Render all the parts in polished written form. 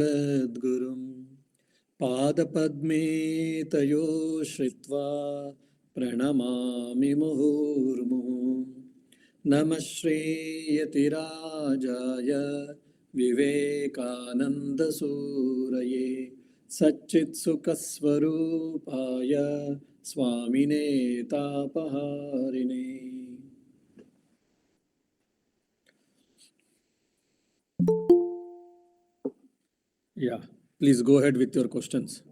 Sadgurum Padapadme Tayo Shritva Pranamami Muhurmuhum Namah Shri Yatirajaya Vivekananda Suraye Satchit Sukaswarupaya Swamine Tapaharine. Yeah, please go ahead with your questions.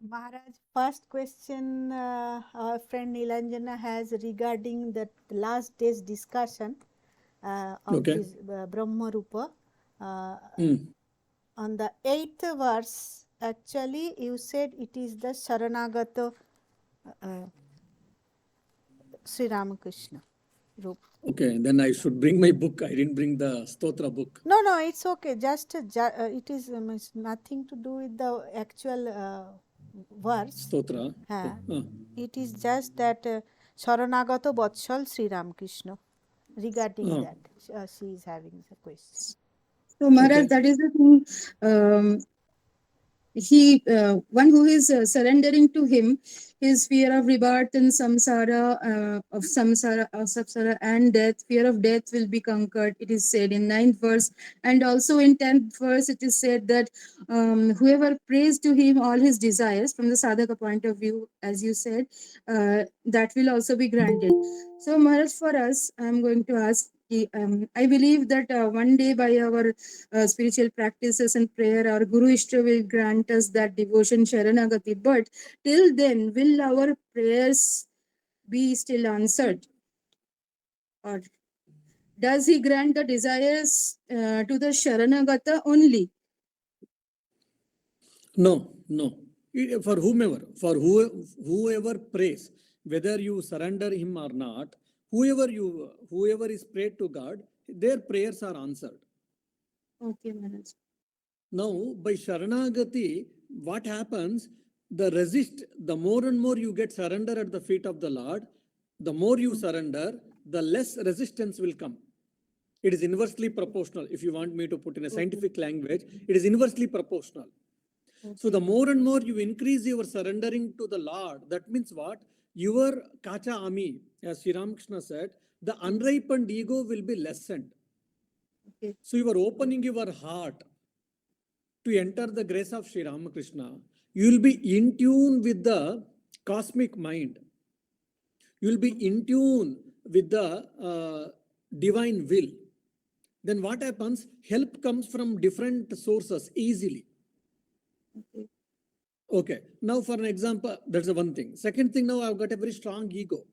Maharaj, first question our friend Nilanjana has regarding the last day's discussion of this Brahma Rupa. On the 8th verse, actually you said it is the Sharanagata Sri Ramakrishna Rupa. Okay, then I should bring my book. I didn't bring the Stotra book. No, it's okay. Just it is nothing to do with the actual verse. Stotra. It is just that Sharanagata Vatshal Sri Ramakrishna. Regarding that, she is having the question. So Maharaj, that is the thing. One who is surrendering to him, his fear of rebirth and samsara, and death, fear of death will be conquered. It is said in 9th verse, and also in 10th verse, it is said that whoever prays to him all his desires, from the sadhaka point of view, as you said, that will also be granted. So Maharaj, for us, I am going to ask. I believe that one day by our spiritual practices and prayer, our Guru Ishta will grant us that devotion, Sharanagati. But till then, will our prayers be still answered? Or does he grant the desires to the Sharanagata only? No. For whoever prays, whether you surrender him or not, whoever is prayed to God, their prayers are answered. Okay, Maharaj. Now, by Sharanagati, what happens? The more and more you get surrender at the feet of the Lord, the more you surrender, the less resistance will come. It is inversely proportional. If you want me to put in a scientific language, it is inversely proportional. So the more and more you increase your surrendering to the Lord, that means what? Your Kacha Ami, as Sri Ramakrishna said, the unripened ego will be lessened. Okay. So you are opening your heart to enter the grace of Sri Ramakrishna. You will be in tune with the cosmic mind. You will be in tune with the divine will. Then what happens? Help comes from different sources easily. Okay. Now, for an example, that's the one thing. Second thing, now I've got a very strong ego.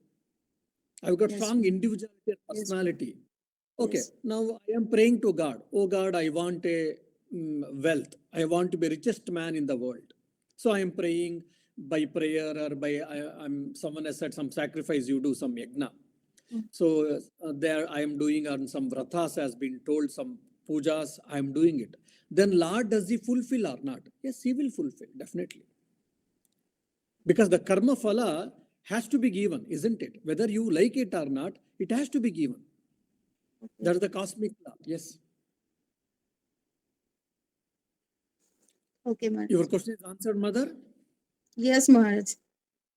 I've got strong individuality and personality. Okay. Now I am praying to God. Oh God, I want a wealth. I want to be richest man in the world. So I am praying by prayer or by someone has said some sacrifice, you do some yajna. So there I am doing on some vratas has been told, some pujas, I am doing it. Then Lord, does he fulfill or not? Yes, he will fulfill, definitely. Because the karma phala has to be given, isn't it? Whether you like it or not, it has to be given. That's the cosmic law. Yes. Okay, Maharaj. Your question is answered, Mother? Yes, Maharaj.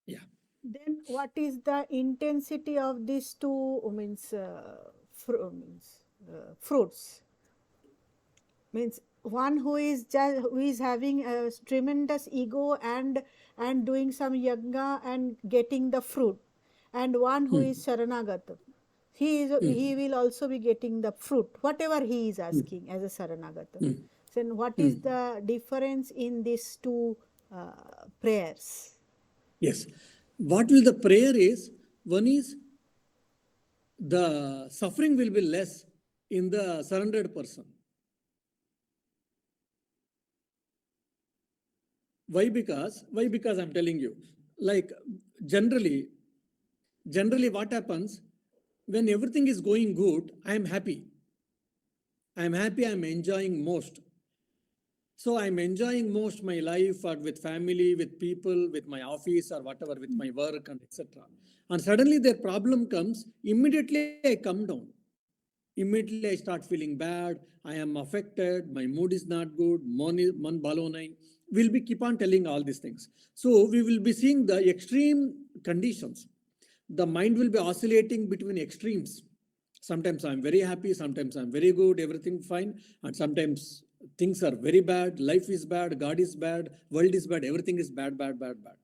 Yeah. Then what is the intensity of these two fruits? Means one who is having a tremendous ego and doing some yajna and getting the fruit, and one who is Sharanagata. He will also be getting the fruit, whatever he is asking as a Sharanagata. So what is the difference in these two prayers? Yes. What will the prayer is? One is the suffering will be less in the surrendered person. Why? Because I'm telling you, like generally what happens when everything is going good, I am happy. I'm enjoying most. So I'm enjoying most my life or with family, with people, with my office or whatever, with my work and etc. And suddenly their problem comes, immediately I come down. Immediately I start feeling bad. I am affected. My mood is not good. Man balonai. We'll be keep on telling all these things. So we will be seeing the extreme conditions. The mind will be oscillating between extremes. Sometimes I'm very happy. Sometimes I'm very good. Everything fine. And sometimes things are very bad. Life is bad. God is bad. World is bad. Everything is bad, bad, bad, bad.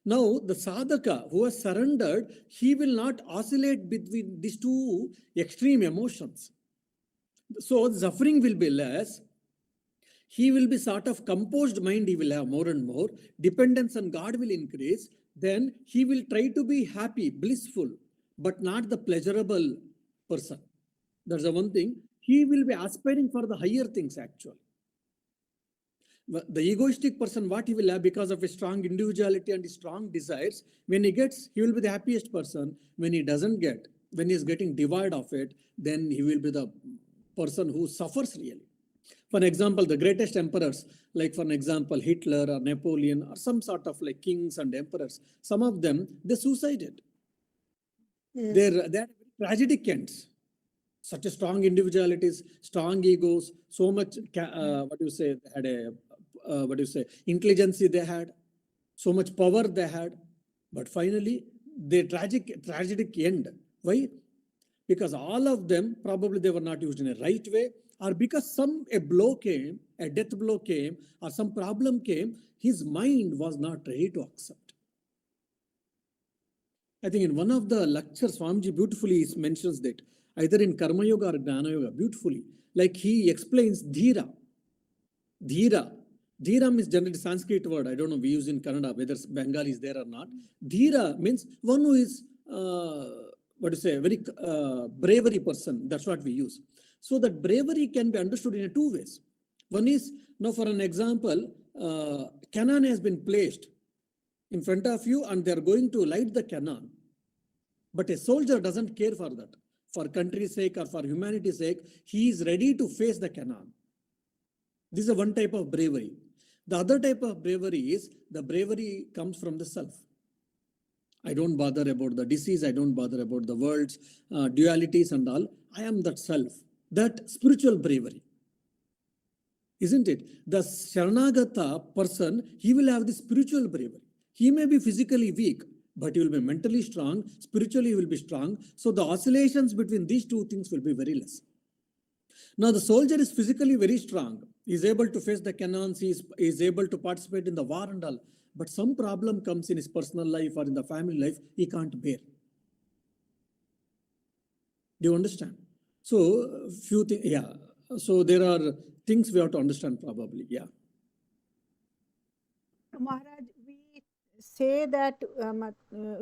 Now, the sadhaka who has surrendered, he will not oscillate between these two extreme emotions. So, the suffering will be less. He will be sort of composed mind, he will have more and more. Dependence on God will increase. Then he will try to be happy, blissful, but not the pleasurable person. That's the one thing. He will be aspiring for the higher things actually. The egoistic person, what he will have because of his strong individuality and his strong desires, when he gets, he will be the happiest person. When he doesn't get, when he is getting devoid of it, then he will be the person who suffers really. For example, the greatest emperors, like for example, Hitler or Napoleon or some sort of like kings and emperors, some of them, they suicided. Yes. They're tragic ends. Such a strong individualities, strong egos, so much, what do you say, they had a, what do you say, intelligence they had, so much power they had, but finally, they tragic end. Why? Because all of them, probably they were not used in a right way, or because a blow came, a death blow came, or some problem came, his mind was not ready to accept. I think in one of the lectures, Swamiji beautifully mentions that, either in Karma Yoga or Jnana Yoga, beautifully. Like he explains Dhira. Dhira. Dhira means generally Sanskrit word. I don't know, we use in Kannada, whether Bengali is there or not. Dhira means one who is, what to say, very bravery person. That's what we use. So that bravery can be understood in two ways. One is, now for an example, cannon has been placed in front of you and they're going to light the cannon. But a soldier doesn't care for that. For country's sake or for humanity's sake, he is ready to face the cannon. This is one type of bravery. The other type of bravery is the bravery comes from the self. I don't bother about the disease. I don't bother about the world's dualities and all. I am that self, that spiritual bravery. Isn't it? The Sharanagata person, he will have the spiritual bravery. He may be physically weak, but he will be mentally strong, spiritually he will be strong. So the oscillations between these two things will be very less. Now the soldier is physically very strong. He is able to face the cannons, he is able to participate in the war and all. But some problem comes in his personal life or in the family life, he can't bear. Do you understand? So few things, yeah. So there are things we have to understand probably, yeah. Maharaj, we say that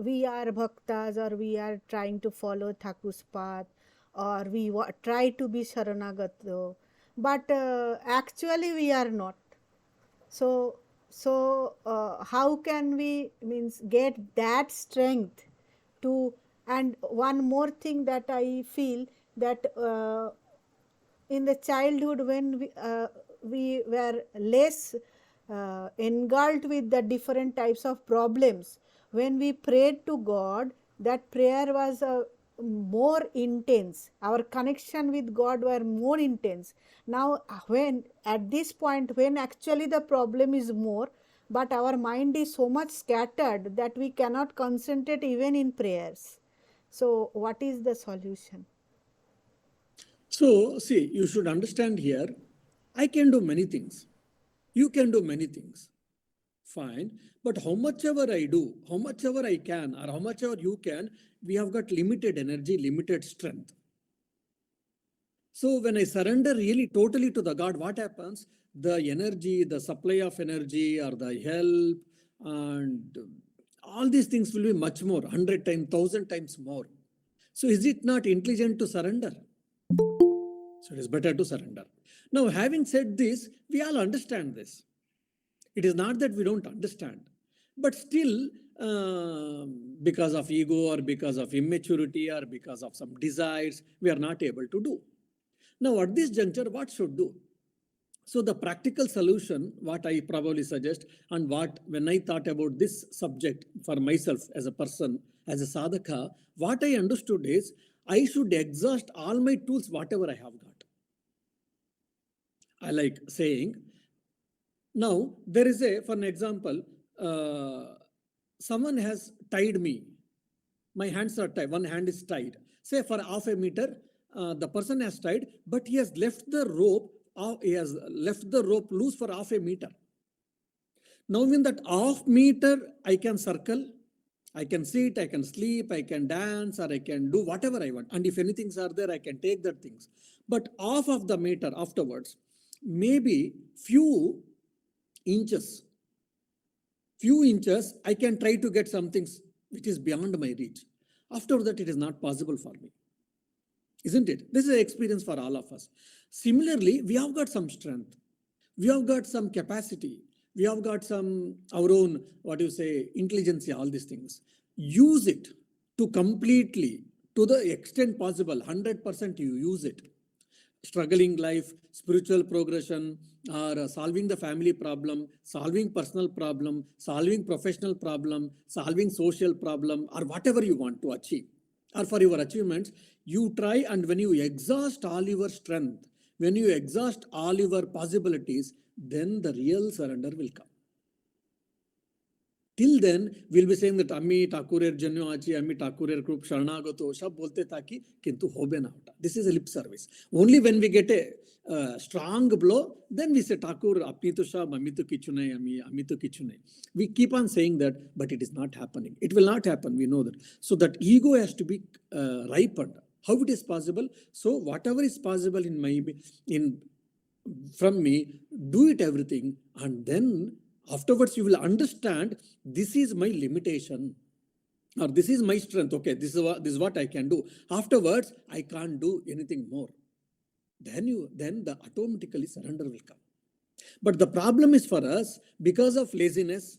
we are bhaktas or we are trying to follow Thakur's path or we try to be Sharanagata, but actually we are not. So how can we get that strength to? And one more thing that I feel that in the childhood when we were less engulfed with the different types of problems, when we prayed to God, that prayer was more intense. Our connection with God were more intense. Now when at this point when actually the problem is more, but our mind is so much scattered that we cannot concentrate even in prayers. So what is the solution? So, see, you should understand here, I can do many things. You can do many things. Fine. But how much ever I do, how much ever I can, or how much ever you can, we have got limited energy, limited strength. So when I surrender really totally to the God, what happens? The energy, the supply of energy or the help and all these things will be much more, 100 times, 1,000 times more. So is it not intelligent to surrender? So it is better to surrender. Now, having said this, we all understand this. It is not that we don't understand, but still, because of ego or because of immaturity or because of some desires, we are not able to do. Now, at this juncture, what should do? So the practical solution, what I probably suggest, and what when I thought about this subject for myself as a person, as a sadhaka, what I understood is I should exhaust all my tools, whatever I have got. I like saying, now there is for an example, someone has tied me. My hands are tied, one hand is tied. Say for half a meter, the person has tied, but he has left the rope, loose for half a meter. Now in that half meter, I can circle, I can sit, I can sleep, I can dance, or I can do whatever I want. And if anything are there, I can take that things. But half of the meter afterwards, maybe few inches, I can try to get something which is beyond my reach. After that, it is not possible for me. Isn't it? This is an experience for all of us. Similarly, we have got some strength. We have got some capacity. We have got some, our own, intelligence, all these things. Use it to completely, to the extent possible, 100% you use it. Struggling life, spiritual progression, or solving the family problem, solving personal problem, solving professional problem, solving social problem, or whatever you want to achieve, or for your achievements, you try, and when you exhaust all your strength, when you exhaust all your possibilities, then the real surrender will come. Till then, we'll be saying that Ami Thakurer Janyo Achi, Ami Thakurer Krup Sharnagato, Shab bolte taki, kintu hobe na hota. This is a lip service. Only when we get a strong blow, then we say Thakur, Apni to Shab, Ami to Kichune, Ami to Kichune. We keep on saying that, but it is not happening. It will not happen, we know that. So that ego has to be ripened. How it is possible? So whatever is possible from me, do it everything, and then afterwards you will understand this is my limitation, or this is my strength. Okay, this is what I can do. Afterwards, I can't do anything more. Then the automatically surrender will come. But the problem is for us, because of laziness,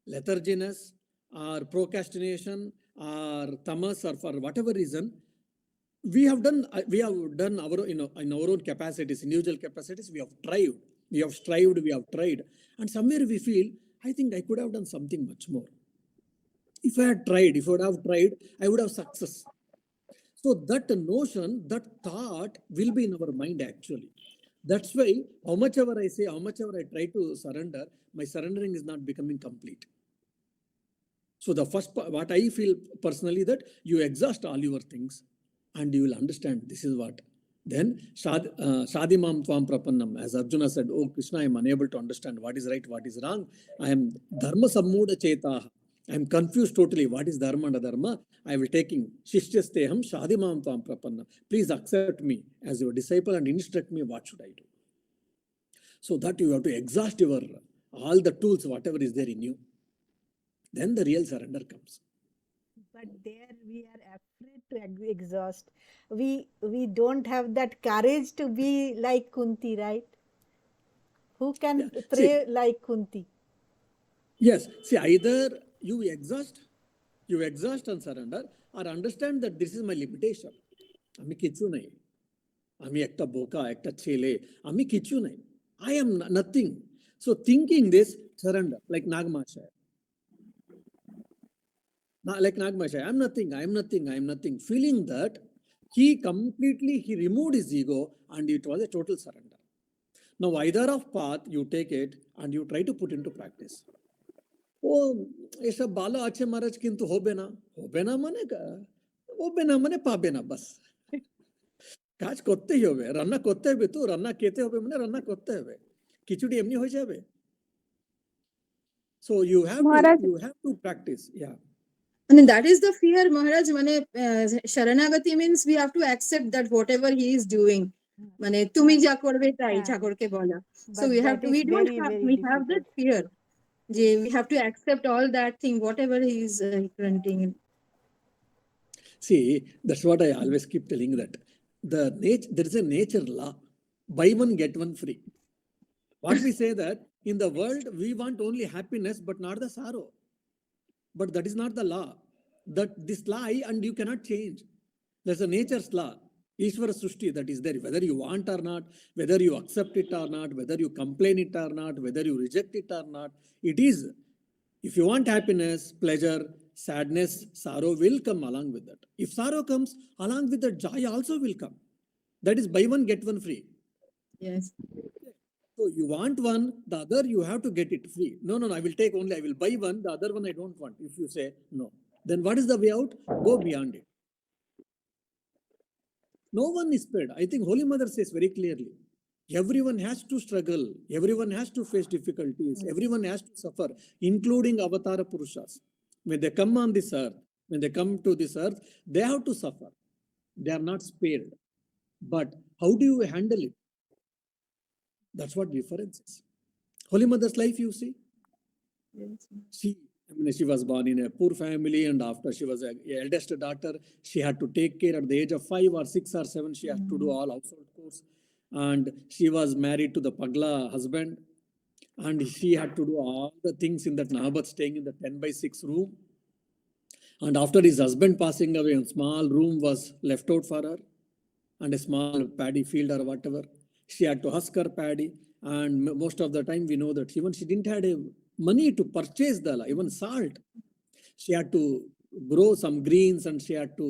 letharginess, or procrastination, or tamas, or for whatever reason, we have done our, in our own capacities, individual capacities, we have tried, we have strived, we have tried. And somewhere we feel, I think I could have done something much more. If I had tried, I would have success. So that notion, that thought will be in our mind actually. That's why how much ever I say, how much ever I try to surrender, my surrendering is not becoming complete. So the first part, what I feel personally, that you exhaust all your things and you will understand this is what. Then Shadimam Tvam Prapannam, as Arjuna said, oh Krishna, I am unable to understand what is right, what is wrong. I am Dharma Sammuda Chetaha. I am confused totally. What is Dharma and Adharma? I will taking Shishyasteham Shadimam Tvam Prapannam. Please accept me as your disciple and instruct me what should I do. So that you have to exhaust your all the tools, whatever is there in you. Then the real surrender comes. But there we are afraid to exhaust. We don't have that courage to be like Kunti, right? Who can pray like Kunti? Yes. See, either you exhaust and surrender, or understand that this is my limitation. Ami kichu nahi. Ami ekta boka, ekta chele. Ami kichu nahi. I am nothing. So thinking this, surrender, like Nagmashaya. Like Nagmashaya, I'm nothing. Feeling that he removed his ego and it was a total surrender. Now, either of path, you take it and you try to put into practice. Oh, ऐसा बाला अच्छे महाराज किंतु होबे ना मने पाबे ना बस काज करते ही होबे रान्ना करते होबे तो रान्ना केते होबे मने रान्ना करते होबे किचुड़ी एमनी हो जाबे. So you have to practice. Yeah. I mean, that is the fear, Maharaj. Sharanagati means we have to accept that whatever he is doing, tumi ja korbe tai Thakurke bola. So we have that fear. We have to accept all that thing, whatever he is granting. See, that's what I always keep telling, that there is a nature law. Buy one, get one free. What we say that in the world, we want only happiness, but not the sorrow. But that is not the law. That this lie, and you cannot change. There's a nature's law. Ishvara Sushti, that is there. Whether you want or not, whether you accept it or not, whether you complain it or not, whether you reject it or not, it is. If you want happiness, pleasure, sadness, sorrow will come along with that. If sorrow comes, along with that, joy also will come. That is buy one, get one free. Yes. So you want one, the other you have to get it free. No, I will take only, I will buy one, the other one I don't want. If you say no, then what is the way out? Go beyond it. No one is spared. I think Holy Mother says very clearly, everyone has to struggle, everyone has to face difficulties, everyone has to suffer, including Avatara Purushas. When they come on this earth, when they come to this earth, they have to suffer. They are not spared. But how do you handle it? That's what difference is. Holy Mother's life, you see, Yes. she was born in a poor family, and after she was a eldest daughter, she had to take care at the age of 5 or 6 or 7. She had to do all household chores, and she was married to the Pagla husband, and she had to do all the things in that Nahabat, staying in the 10/6 room. And after his husband passing away, a small room was left out for her, and a small paddy field or whatever. She had to husk her paddy, and most of the time we know that even she didn't have money to purchase even salt. She had to grow some greens, and she had to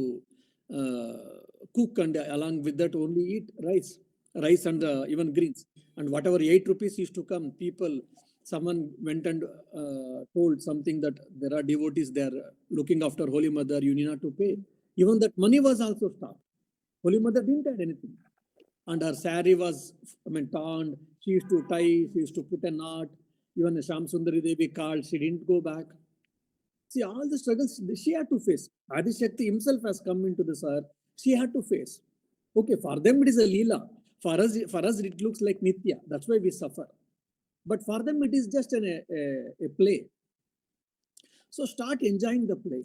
cook, and along with that only eat rice and even greens. And whatever 8 rupees used to come, someone went and told something that there are devotees there looking after Holy Mother, you need not to pay. Even that money was also stopped. Holy Mother didn't have anything. And her saree was, torn. She used to tie, she used to put a knot. Even Sham Sundari Devi called, she didn't go back. See, all the struggles she had to face. Adi Shakti himself has come into this earth. She had to face. Okay, for them it is a Leela. For us it looks like Nitya. That's why we suffer. But for them it is just a play. So start enjoying the play.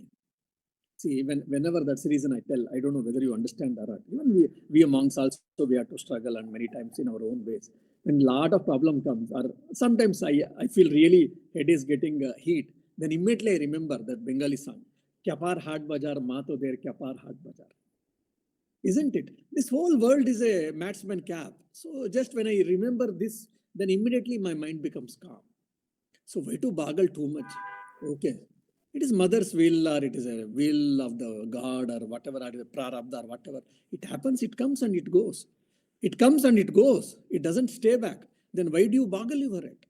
See, whenever that's the reason I tell, I don't know whether you understand or not. Even we monks also, we have to struggle, and many times in our own ways. When a lot of problem comes, or sometimes I feel really head is getting heat, then immediately I remember that Bengali song, Kyapar Hat Bajar, Mato Der Kyapar Hat Bajar. Isn't it? This whole world is a matsman cap. So just when I remember this, then immediately my mind becomes calm. So why to boggle too much? Okay. It is mother's will, or it is a will of the God, or whatever, or the prarabdha, or whatever. It happens, it comes and it goes. It comes and it goes. It doesn't stay back. Then why do you boggle over it?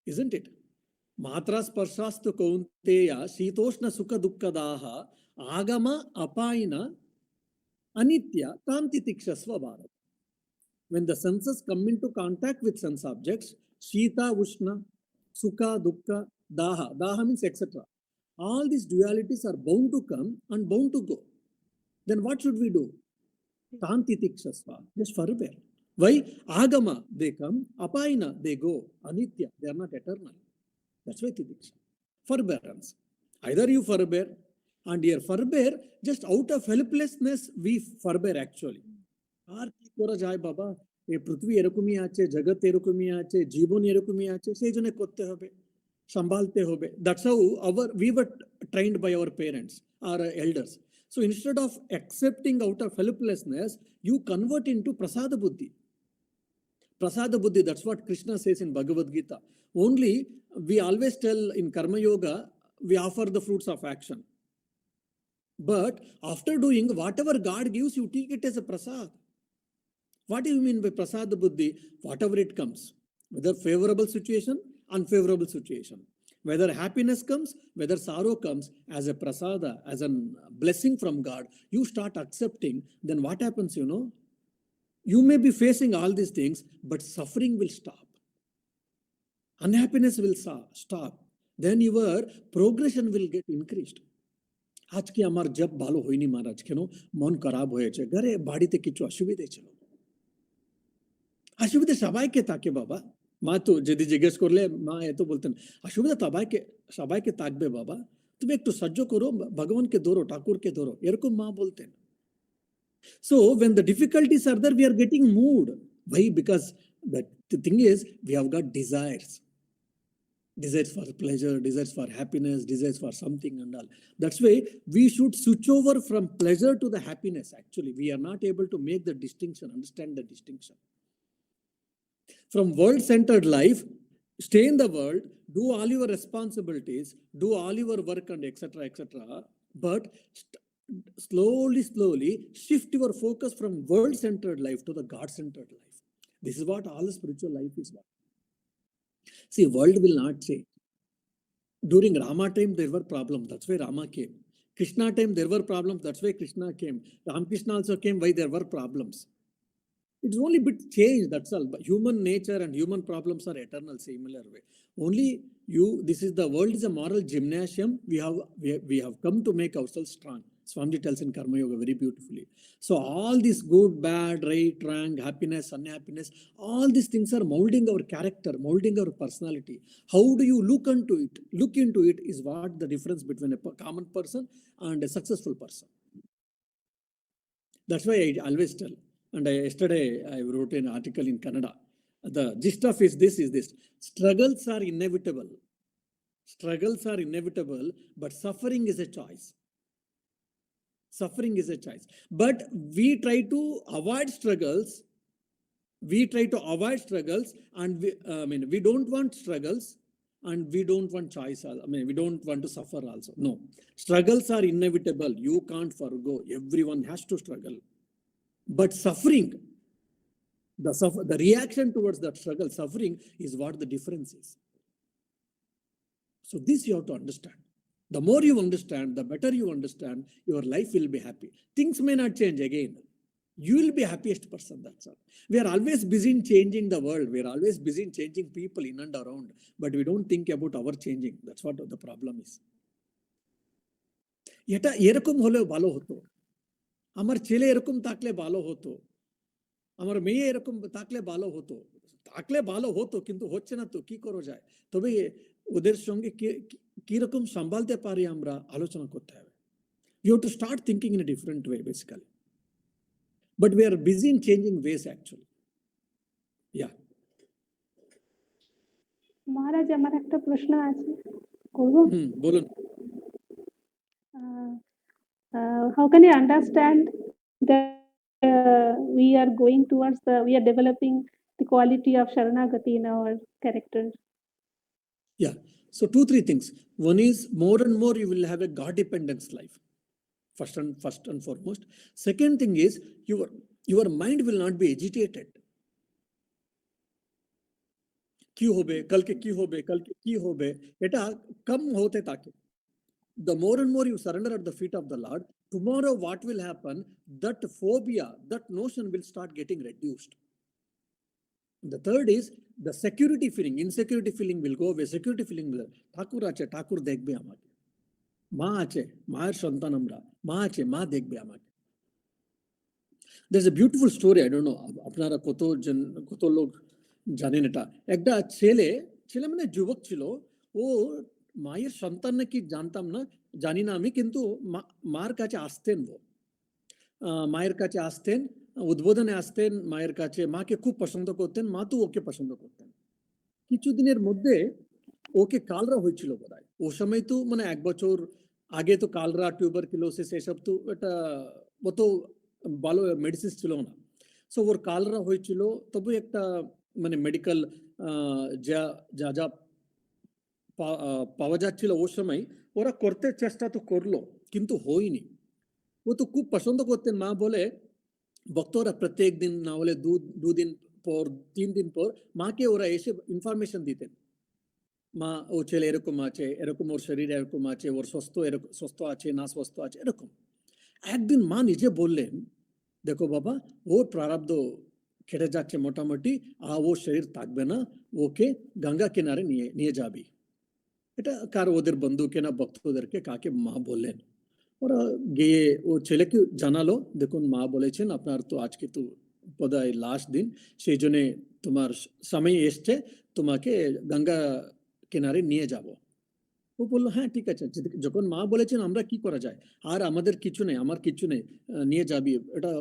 Isn't it? Matra sparsastu kaunteya shitoshna sukha dukkadaha agama apaina anitya tamtitikshasva bharat. When the senses come into contact with sense objects, Shita, Ushna, Sukha, Dukkha, Daha. Daha means etc. All these dualities are bound to come and bound to go. Then what should we do? Tantitikshasva, just forbear. Why? Agama, they come. Apaina, they go. Anitya, they are not eternal. That's why titiksha. Forbearance. Either you forbear, and your forbear, just out of helplessness, we forbear actually. আর কি করা যায় বাবা, এই পৃথিবী এরকমই আছে, জগৎ এরকমই আছে, জীবন এরকমই আছে, সেই জন্য করতে হবে, সম্ভালতে হবে. That's how we were trained by our parents, our elders. So instead of accepting out of helplessness, you convert into prasada buddhi. Prasada buddhi, that's what Krishna says in Bhagavad Gita. Only we always tell in Karma Yoga, we offer the fruits of action. But after doing whatever God gives, you take it as a prasad. What do you mean by prasada buddhi? Whatever it comes, whether favorable situation, unfavorable situation, whether happiness comes, whether sorrow comes, as a prasada, as a blessing from God, you start accepting. Then what happens, you may be facing all these things, but suffering will stop. Unhappiness will stop. Then your progression will get increased. আজকে আমার job ভালো হয়নি মহারাজ, কেন? মন খারাপ হয়েছে, ঘরে বাড়িতে কিছু অসুবিধা ছিল। অসুবিধা সবাইকে থাকে বাবা। মা তো যদি জিজ্ঞেস করলে মা এত বলতেন, অসুবিধা সবাইকে থাকবে বাবা, তুমি একটু সহ্য করো, ভগবানকে ধরো, ঠাকুরকে ধরো, এরকম মা বলতেন। So when the difficulties are there, we are getting moved. Why? Because the thing is, we have got desires. Desires for pleasure, desires for happiness, desires for something and all. That's why we should switch over from pleasure to the happiness. Actually, we are not able to make the distinction, understand the distinction. From world-centered life, stay in the world, do all your responsibilities, do all your work and etc. etc. But slowly shift your focus from world-centered life to the God-centered life. This is what all spiritual life is about. See, world will not change. During Rama time, there were problems. That's why Rama came. Krishna time, there were problems. That's why Krishna came. Ramakrishna also came. Why there were problems? It's only bit change. That's all. But human nature and human problems are eternal, similar way. Only you. This is the world is a moral gymnasium. We have come to make ourselves strong. Swamiji tells in Karma Yoga very beautifully. So all this good, bad, right, wrong, happiness, unhappiness, all these things are molding our character, molding our personality. How do you look into it? Look into it is what the difference between a common person and a successful person. That's why I always tell. And yesterday I wrote an article in Kannada. The gist of is this: struggles are inevitable. Struggles are inevitable, but suffering is a choice. Suffering is a choice. But we try to avoid struggles. We try to avoid struggles, and we don't want struggles, and we don't want choice. We don't want to suffer also. No, struggles are inevitable. You can't forgo. Everyone has to struggle. But suffering, the reaction towards that struggle, suffering is what the difference is. So this you have to understand. The more you understand, the better you understand, your life will be happy. Things may not change again. You will be happiest person, that's all. We are always busy in changing the world. We are always busy in changing people in and around. But we don't think about our changing. That's what the problem is. এটা এরকম হলেও ভালো হতো, আমার ছেলে এরকম থাকলে ভালো হতো, আমার মেয়ে এরকম থাকলে ভালো হতো, কিন্তু হচ্ছে না তো কি করা যায়? তবে ওদের সঙ্গে কিরকম সামলাতে পারি আমরা আলোচনা করতে হবে. You have to start thinking in a different way basically. But we are busy in changing ways actually. Yeah. মহারাজ, আমার একটা প্রশ্ন আছে, করব? বলুন. How can you understand that we are going towards we are developing the quality of Sharanagati in our character? Yeah. So 2-3 things. One is more and more you will have a God dependence life. First and foremost. Second thing is your mind will not be agitated. क्यों होबे, कल के की होबे, এটা कम होते ताकि. The more and more you surrender at the feet of the Lord, tomorrow what will happen? That phobia, that notion will start getting reduced. The third is the security feeling, insecurity feeling will go away. Security feeling will. ঠাকুর আছে, ঠাকুর দেখবে আমাকে. মা আছে, মায়ের সন্তান আমরা. মা আছে, মা দেখবে আমাকে. There's a beautiful story. I don't know. আপনারা কত লোক জানেন এটা. একটা ছেলে মানে যুবক ছিল. ও মায়ের সন্তান নাকি জানি না আমি, কিন্তু মার কাছে আসতেন ও. মায়ের কাছে আসতেন, উদ্বোধনে আসতেন মায়ের কাছে. মাকে খুব পছন্দ করতেন, মা তো ওকে পছন্দ করতেন. কিছুদিনের মধ্যে ওকে কালরা হয়েছিল বোধহয়. ও সময় তো মানে 1 বছর আগে তো কালরা, টিউবারকুলোসিস এসব তো এটা অত ভালো মেডিসিন ছিল না. সো ওর কালরা হয়েছিল. তবে একটা মানে মেডিকেল যা পাওয়া যাচ্ছিল ওই সময়, ওরা করতে চেষ্টা তো করলো, কিন্তু হয়নি. ও তো খুব পছন্দ করতেন. মা বলে ভক্তরা প্রত্যেক দিন না হলে 2 দিন পর 3 দিন পর মাকে ওরা এসে ইনফরমেশন দিতেন. মা, ও ছেলে এরকম আছে, এরকম ওর শরীর এরকম আছে, ওর সুস্থ আছে না সুস্থ আছে এরকম. একদিন মা নিজে বললেন, দেখো বাবা, ওর প্রারব্ধ কেটে যাচ্ছে মোটামুটি, ও শরীর থাকবে না, ওকে গঙ্গা কিনারে নিয়ে যাবি. এটা কার ওদের বন্ধুকে না ভক্তদেরকে কাকে মা বললেন. ওরা গিয়ে ও ছেলেকে জানালো, দেখুন মা বলেছেন আপনার তো আজকে তো বোধহয় লাস্ট দিন, সেই জন্য তোমার সময় এসছে, তোমাকে গঙ্গা কিনারে নিয়ে যাব. ও বললো হ্যাঁ ঠিক আছে, যখন মা বলেছেন আমরা কি করা যায়, আর আমাদের কিছু নেই, আমার কিছু নেই, নিয়ে যাবি. এটা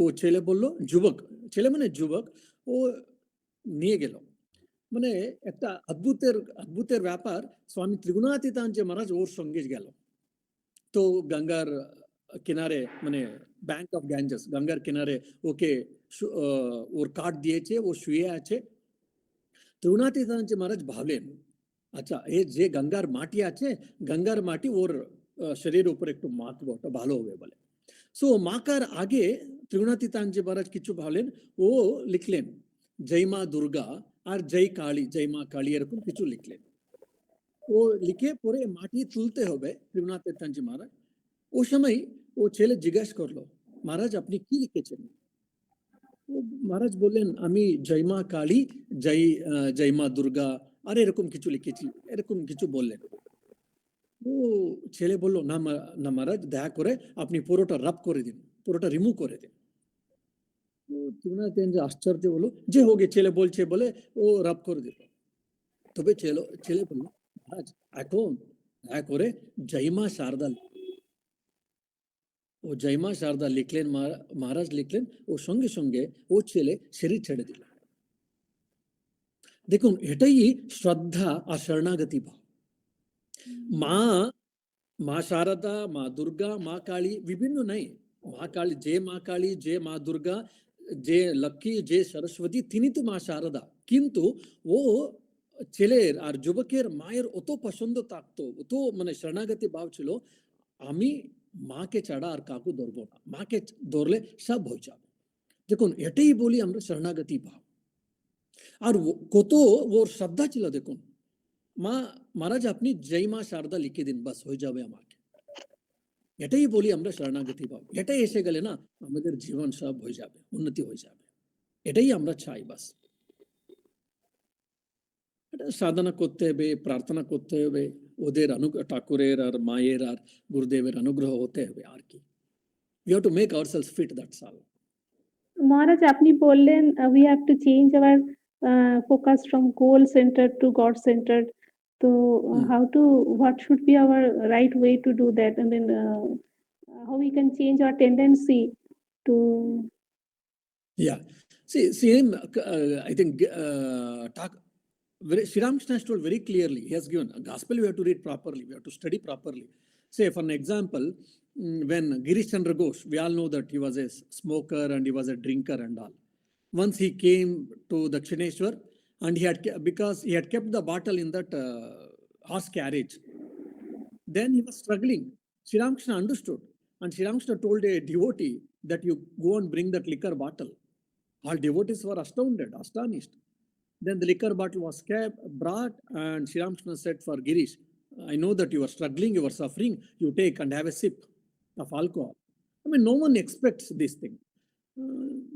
ও ছেলে বললো, ছেলে মানে যুবক, ও নিয়ে গেল. মানে একটা অদ্ভুতের ব্যাপার. স্বামী ত্রিগুণাতীতানন্দ মহারাজ ওর সঙ্গে গেল. তো গঙ্গার কিনারে মানে ব্যাংক অফ গ্যাঞ্জেস, গঙ্গার কিনারে ওকে ওর কাঠ দিয়েছে, ও শুয়ে আছে. ত্রিগুণাতীতানন্দ মহারাজ ভাবলেন, আচ্ছা এই যে গঙ্গার মাটি আছে, গঙ্গার মাটি ওর শরীরের উপর একটু মাখবো, ওটা ভালো হবে বলে। সো মাকার আগে ত্রিগুণাতীতানজি মহারাজ কিছু বলেন, ও লিখলেন জয় মা দুর্গা আর জয় কালী, জয় মা কালী এরকম কিছু লিখলেন। ও লিখে পরে মাটি তুলতে হবে ত্রিগুণাতীতানজি মহারাজ। ও সময় ও ছেলে জিজ্ঞেস করলো, মহারাজ আপনি কি লিখেছেন? মহারাজ বললেন আমি জয় মা কালী, জয় মা দুর্গা আর এরকম কিছু লিখেছি, এরকম কিছু বললেন। ও ছেলে বললো না না মহারাজ, দয়া করে আপনি পুরোটা রাব করে দিন, পুরোটা রিমুভ করে দিন। ত্রিগুণাতীতানজি আশ্চর্য হলো, যে হোগে ছেলে বলছে বলে ও রাব করে দিল। তবে ছেলে বললো, মহারাজ এখন দয়া করে জয় মা শারদা, ও জয় মা শারদা লিখলেন, মহারাজ লিখলেন, ও সঙ্গে সঙ্গে ও ছেলে শরীর ছেড়ে দিল। দেখুন এটাই শ্রদ্ধা আর শরণাগতি ভাব। মা শারদা, মা দুর্গা, মা কালী বিভিন্ন নাই, মা কালী, যে মা দুর্গা, যে লক্ষ্মী, যে সরস্বতী, তিনি তো মা শারদা। কিন্তু ও ছেলের আর যুবকের মায়ের অত পছন্দ থাকতো, অত মানে শরণাগতি ভাব ছিল, আমি মাকে ছাড়া আর কাকু ধরবো না, মাকে ধরলে সব হয়ে যাবে। দেখুন এটাই বলি আমরা শরণাগতি ভাব। আর কত ওর শ্রদ্ধা ছিল দেখুন, মহারাজ আপনি জয় মা শারদা লিখে দিন, বাস হয়ে যাবে আমাকে। এটাই বলি আমরা শরণাগতি ভাব। এটাই এসে গেলে না আমাদের জীবন সব হয়ে যাবে, উন্নতি হয়ে যাবে। এটাই আমরা চাই বাস। এটা সাধনা করতে হবে, প্রার্থনা করতে হবে, ওদের ঠাকুরের আর মায়ের আর গুরুদেবের অনুগ্রহ হতে হবে, আর কি। We have to make ourselves fit, that's all. Maharaj, আপনি বললেন we have to change our focus from goal centered to God centered. So what should be our right way to do that? I mean, how we can change our tendency to. Yeah, see him, I think Sri Ramakrishna has told very clearly. He has given a gospel, we have to read properly, we have to study properly. Say for an example, when Girish Chandra Ghosh, we all know that he was a smoker and he was a drinker and all. Once he came to Dakshineshwar and because he had kept the bottle in that horse carriage, then he was struggling. Sri Ramakrishna understood, and Sri Ramakrishna told a devotee that you go and bring that liquor bottle. All devotees were astonished. Then the liquor bottle was brought, and Sri Ramakrishna said for Girish, I know that you are struggling, you are suffering, you take and have a sip of alcohol. I mean, no one expects this thing.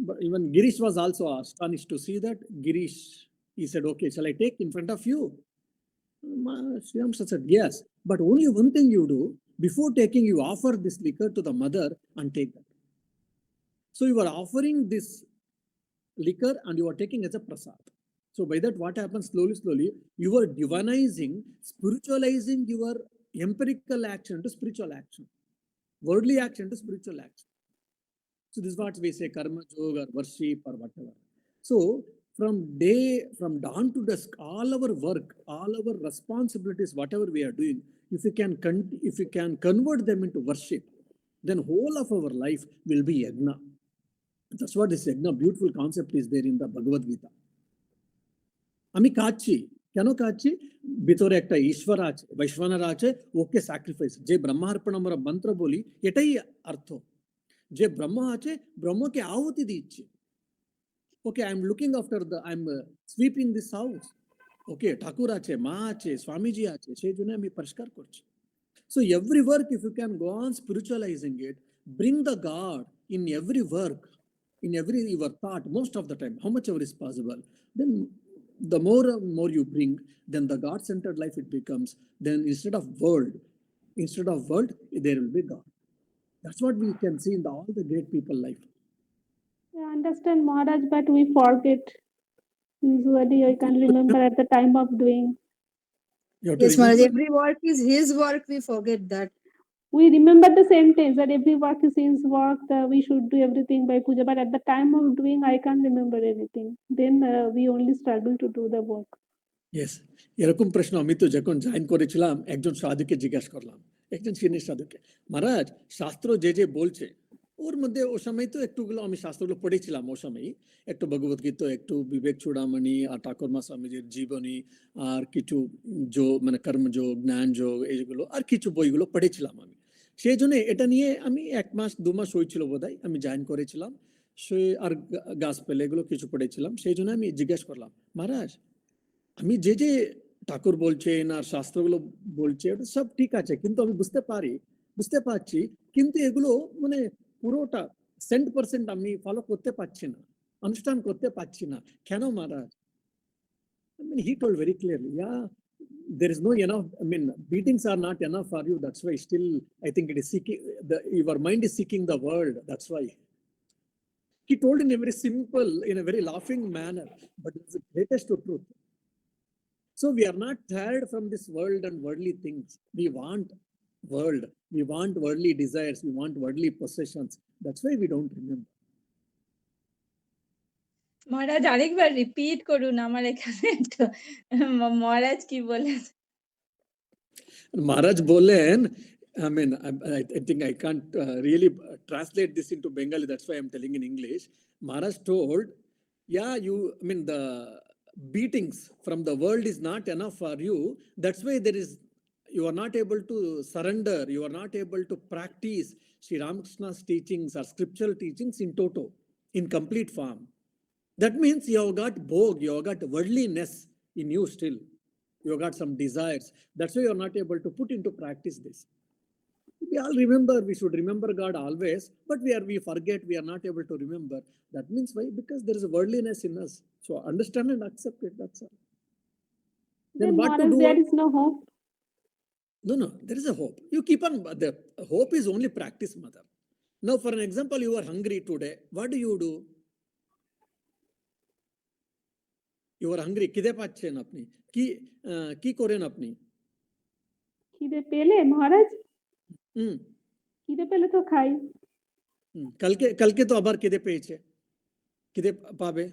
But even Girish was also astonished to see that. Girish, he said, okay, shall I take in front of you? Sri Ramakrishna said, yes, but only one thing you do, before taking, you offer this liquor to the mother and take that. So you are offering this liquor and you are taking as a prasad. So by that, what happens slowly, you are divinizing, spiritualizing your empirical action to spiritual action, worldly action to spiritual action. So this is what we say, karma yoga or worship or whatever. So from dawn to dusk, all our work, all our responsibilities, whatever we are doing, if you can convert them into worship, then whole of our life will be yajna. That's what this yajna, beautiful concept is there in the Bhagavad Gita. আমি কাচ্ছি, কেন কাচ্ছি? ভিতরে একটা ঈশ্বর আছে, বৈশ্বনার আছে, ওকে sacrifice, যে ব্রহ্মার্পণ আমরা মন্ত্র বলি, এটাই অর্থ। যে ব্রহ্ম আছে, ব্রহ্মকে আহুতি দিচ্ছি। Okay, I am looking after I am sweeping this house. Okay, ঠাকুর আছে, মা আছে, স্বামীজি আছে, সেই জন্য আমি পরিষ্কার করছি। So every work, if you can go on spiritualizing it, bring the God in every work, in every your thought, most of the time, how much ever is possible, then the more you bring, then the God-centered life it becomes. Then instead of world, there will be God. That's what we can see in all the great people life. I understand, Maharaj, but we forget. Usually, I can remember at the time of doing. Yes, Maharaj, every work is his work, we forget that. We remember the sentence that every work is his work, we should do everything by puja, but at the time of doing, I can't remember anything. Then we only struggle to do the work. Yes, এরকম প্রশ্ন আমি তো যখন join করেছিলাম, একজন সাধুকে জিজ্ঞাসা করলাম, একজন সিনিয়র সাধুকে, মহারাজ শাস্ত্র যে বলছে ওর মধ্যে ও সময় তো একটুগুলো আমি শাস্ত্রগুলো পড়েছিলাম ও সময়, একটু ভগবত গীতা, একটু বিবেক চূড়ামণি আর ঠাকুরমা স্বামীজির জীবনী, আর কিছু যোগ মানে কর্মযোগ, জ্ঞান যোগ, এইগুলো আর কিছু বইগুলো পড়েছিলাম আমি। সেই জন্য এটা নিয়ে আমি 1 মাস 2 মাস হয়েছিল বোধহয় আমি জয়েন করেছিলাম। সে আর গাসপেল এগুলো কিছু পড়েছিলাম। সেই জন্য আমি জিজ্ঞেস করলাম, মহারাজ আমি যে যে ঠাকুর বলছেন আর শাস্ত্রগুলো বলছে ওটা সব ঠিক আছে, কিন্তু আমি বুঝতে পারছি, কিন্তু এগুলো মানে পুরোটা 100% আমি ফলো করতে পারছি না, অনুষ্ঠান করতে পারছি না, কেন মহারাজ? I mean, he told very clearly, yeah, there is no enough, I mean, beatings are not enough for you, that's why still I think it is seeking, your mind is seeking the world, that's why. He told in a very simple, in a very laughing manner, but it's the greatest truth. So we are not tired from this world and worldly things. We want world. We want worldly desires. We want worldly possessions. That's why we don't remember. মহারাজ আরেকবার repeat করুন, আমার এখানে একটু মহারাজ কি বলেন? Maharaj Bolen, I mean, I think I can't really translate this into Bengali. That's why I'm telling in English. Maharaj told, yeah, I mean, the beatings from the world is not enough for you. That's why you are not able to surrender. You are not able to practice Sri Ramakrishna's teachings or scriptural teachings in toto, in complete form. That means you have got bhog, you have got worldliness in you still. You have got some desires. That's why you are not able to put into practice this. We all remember, we should remember God always, but we forget, we are not able to remember. That means why? Because there is a worldliness in us. So understand and accept it, that's all. Then what to Maharaj, do? there is no hope. No, there is a hope. You keep on, the hope is only practice, mother. Now, for an example, you are hungry today. What do? You are hungry. Kide pachen apni? Ki koren apni? খিদে পেলে মহারাজ, Hmm. খিদে পেলে তো খাই। কালকে তো আবার খিদে পেয়েছে, খিদে পাবে,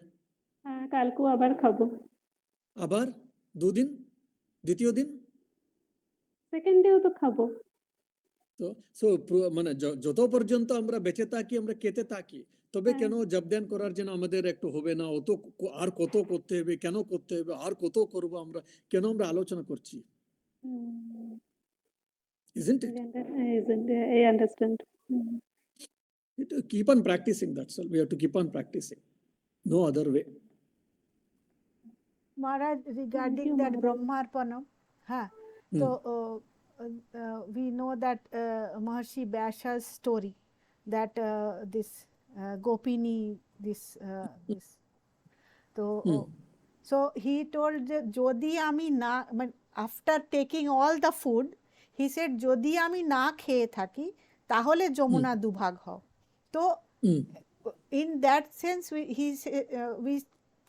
হ্যাঁ, কালকেও আবার খাবো। আবার 2 দিন, দ্বিতীয় দিন, সেকেন্ড ডেও তো খাবো। তো মানে যত পর্যন্ত আমরা বেঁচে থাকি, আমরা খেতে থাকি, তবে কেন জব ধ্যান করার জন্য আমাদের একটু হবে না? অত আর কত করতে হবে, কেন করতে হবে, আর কত করব আমরা, কেন আমরা আলোচনা করছি? Isn't it? I understand. We have to keep on practicing, that's all. We have to keep on practicing. No other way. Maharaj, regarding that Brahmarpanam, so we know that Maharshi Vyasha's story, that this Gopini, this so he told যে যদি আমি না, after taking all the food, he said যদি আমি না খেয়ে থাকি তাহলে যমুনা দুভাগ হও। তো in that sense we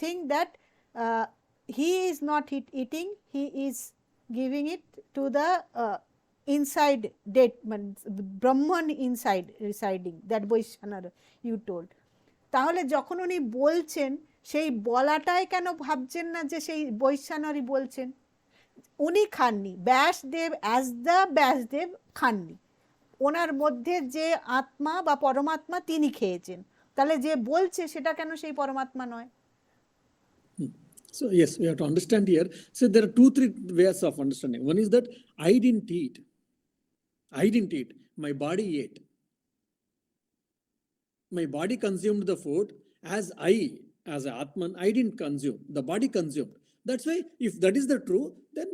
think that he is not eating, he is giving it to the inside dead Brahman inside residing, that Vaishnavar you told. তাহলে যখন উনি বলছেন সেই বলাটাই কেন ভাবছেন না যে সেই বৈশ্বানরই বলছেন? উনি খাননি, ব্যাসদেব অ্যাজ দ্য ব্যাসদেব খাননি, ওনার মধ্যে যে আত্মা বা পরমাত্মা তিনি খেয়েছেন, তাহলে যে বলছে সেটা কেন সেই পরমাত্মা নয়? So yes, we have to understand here. So there are 2-3 ways of understanding. One is that I didn't eat, my body ate. My body consumed the food, as an Atman, I didn't consume, the body consumed. That's why if that is the true, then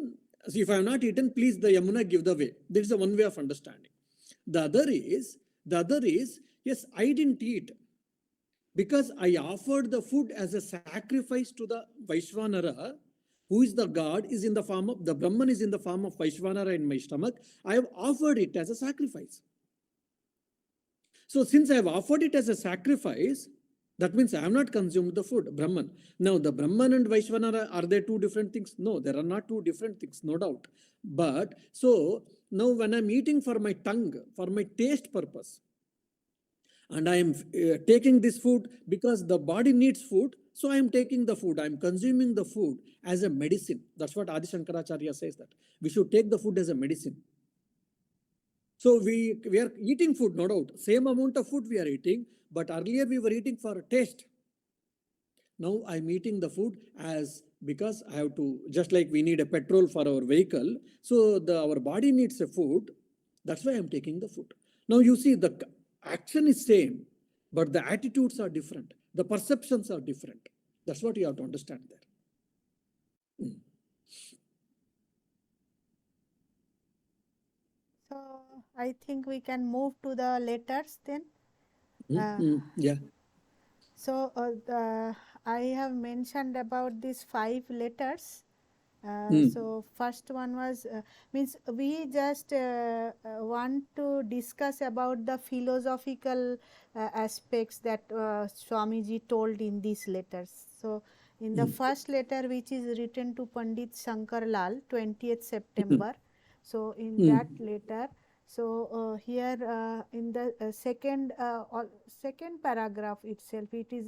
if I have not eaten, please the Yamuna give the way. There is a one way of understanding. The other is, yes, I didn't eat because I offered the food as a sacrifice to the Vaishvanara, who is the God, is in the form of, the Brahman is in the form of Vaishvanara in my stomach. I have offered it as a sacrifice. So since I have offered it as a sacrifice, that means I have not consumed the food, Brahman. Now the Brahman and Vaishvanara, are they 2 different things? No, there are not 2 different things, no doubt. But so now when I'm eating for my tongue, for my taste purpose, and I am taking this food because the body needs food, so I am taking the food, I am consuming the food as a medicine. That's what Adi Shankaracharya says, that we should take the food as a medicine. So we are eating food, no doubt. Same amount of food we are eating, but earlier we were eating for taste. Now I'm eating the food as because I have to, just like we need a petrol for our vehicle. So our body needs a food. That's why I'm taking the food. Now you see the action is same, but the attitudes are different. The perceptions are different. That's what you have to understand there. So I think we can move to the letters then. Yeah. So I have mentioned about these 5 letters. So first one was means we just want to discuss about the philosophical aspects that Swamiji told in these letters. So in the first letter, which is written to Pandit Shankar Lal, 20th September. So in that letter, so here in the second paragraph itself, it is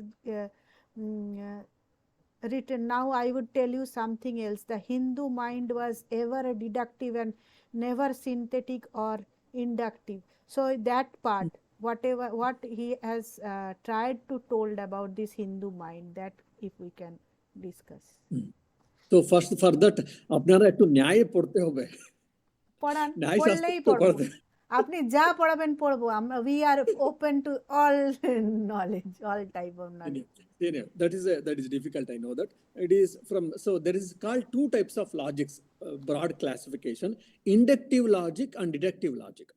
written. Now I would tell you something else. The Hindu mind was ever deductive and never synthetic or inductive. So that part, whatever what he has tried to told about this Hindu mind, that if we can discuss. So first for that, আপনারা একটু ন্যায় পড়তে হবে। পড়ান, ন্যায় শাস্ত্র পড়লেই তো পড়বো। পড়তে। আপনি যা পড়াবেন পড়বো। আমরা we are open to all knowledge, all type of knowledge. That is difficult. I know that it is from. So there is called 2 types of logics, broad classification: inductive logic and deductive logic.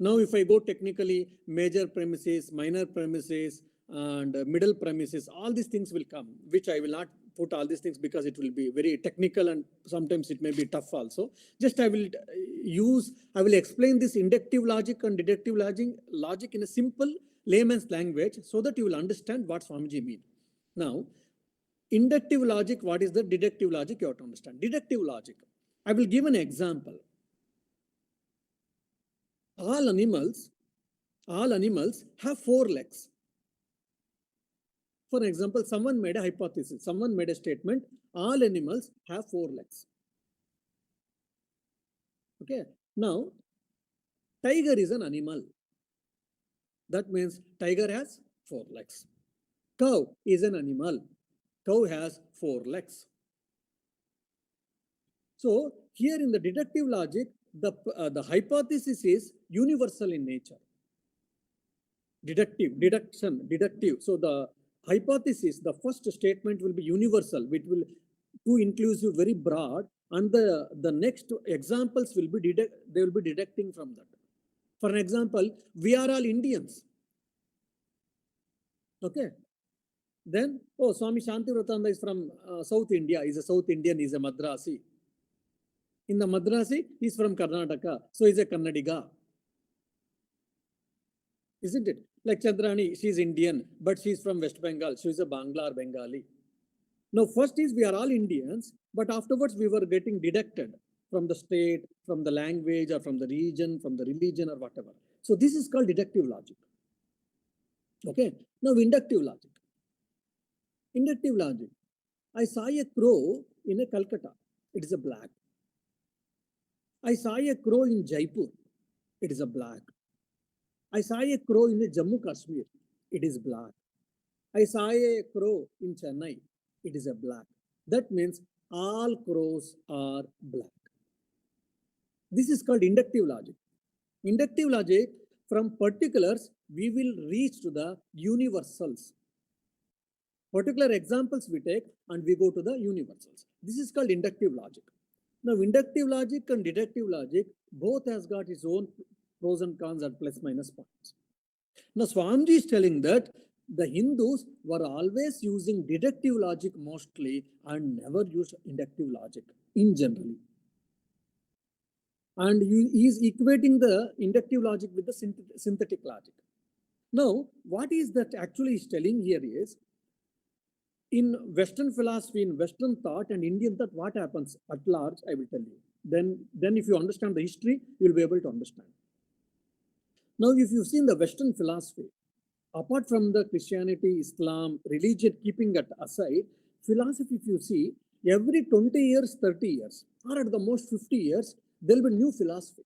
Now, if I go technically, major premises, minor premises, and middle premises, all these things will come, which I will not put all these things because it will be very technical and sometimes it may be tough also. Just I will explain this inductive logic and deductive logic in a simple layman's language so that you will understand what Swamiji mean. Now, inductive logic, what is the deductive logic? You have to understand. Deductive logic, I will give an example. All animals have 4 legs. For example, someone made a hypothesis, someone made a statement, all animals have 4 legs. Okay. Now, tiger is an animal. That means tiger has 4 legs. Cow is an animal. Cow has 4 legs. So here in the deductive logic, the hypothesis is universal in nature. Deductive. So the hypothesis, the first statement will be universal, which will too inclusive, very broad, and the next examples will be they will be deducting from that. For an example, we are all Indians. Okay. Then, Swami Shantivratananda is from South India. He's a South Indian. He's a Madrasi. In the Madrasi, he's from Karnataka, so he's a Kannadiga. Isn't it? Like Chandrani, she's Indian, but she's from West Bengal. She's a Bangla or Bengali. Now, first is we are all Indians, but afterwards we were getting deducted from the state, from the language, or from the region, from the religion, or whatever. So this is called deductive logic. Okay. Now, inductive logic. Inductive logic. I saw a crow in a Calcutta. It is a black. I saw a crow in Jaipur. It is a black. I saw a crow in Jammu Kashmir. It is black. I saw a crow in Chennai. It is a black. That means all crows are black. This is called inductive logic. Inductive logic, from particulars, we will reach to the universals. Particular examples we take and we go to the universals. This is called inductive logic. Now, inductive logic and deductive logic both has got its own pros and cons and plus minus points. Now, Swamiji is telling that the Hindus were always using deductive logic mostly and never used inductive logic in general. And he is equating the inductive logic with the synthetic logic. Now, what is that actually is telling here is, in Western philosophy, in Western thought and Indian thought, what happens at large, I will tell you. Then if you understand the history, you will be able to understand. Now, if you've seen the Western philosophy, apart from the Christianity, Islam, religion, keeping it aside, philosophy, if you see, every 20 years, 30 years, or at the most 50 years, there will be new philosophy.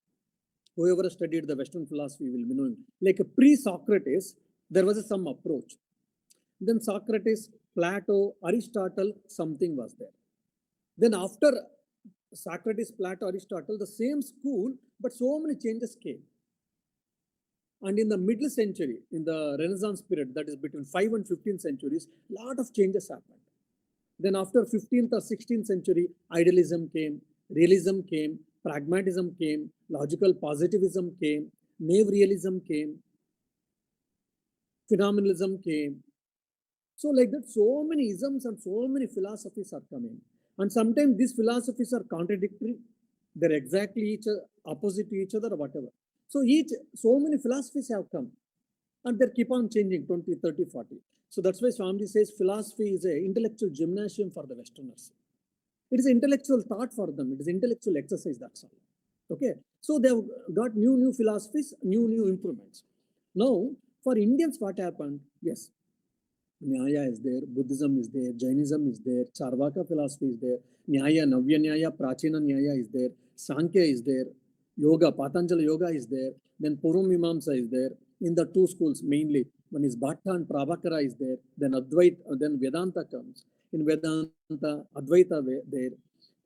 Whoever studied the Western philosophy will be knowing. Like pre-Socrates, there was some approach. Then Socrates, Plato, Aristotle, something was there. Then after Socrates, Plato, Aristotle, the same school, but so many changes came. And in the middle century, in the Renaissance period, that is between 5 and 15th centuries, lot of changes happened. Then after 15th or 16th century, idealism came, realism came, pragmatism came, logical positivism came, naive realism came, phenomenalism came. So like that, so many isms and so many philosophies are coming. And sometimes these philosophies are contradictory. They're exactly each opposite to each other or whatever. So so many philosophies have come and they keep on changing 20, 30, 40. So that's why Swamiji says philosophy is an intellectual gymnasium for the Westerners. It is intellectual thought for them. It is intellectual exercise, that's all. Okay. So they have got new philosophies, new improvements. Now, for Indians, what happened? Yes, Nyaya is there, Buddhism is there, Jainism is there, Charvaka philosophy is there, Nyaya, Navya Nyaya, Prachina Nyaya is there, Sankhya is there, Yoga, Patanjali Yoga is there, then Purvamimamsa is there. In the two schools mainly, one is Bhatta and Prabhakara is there, then Advaita, then Vedanta comes. In Vedanta, Advaita there,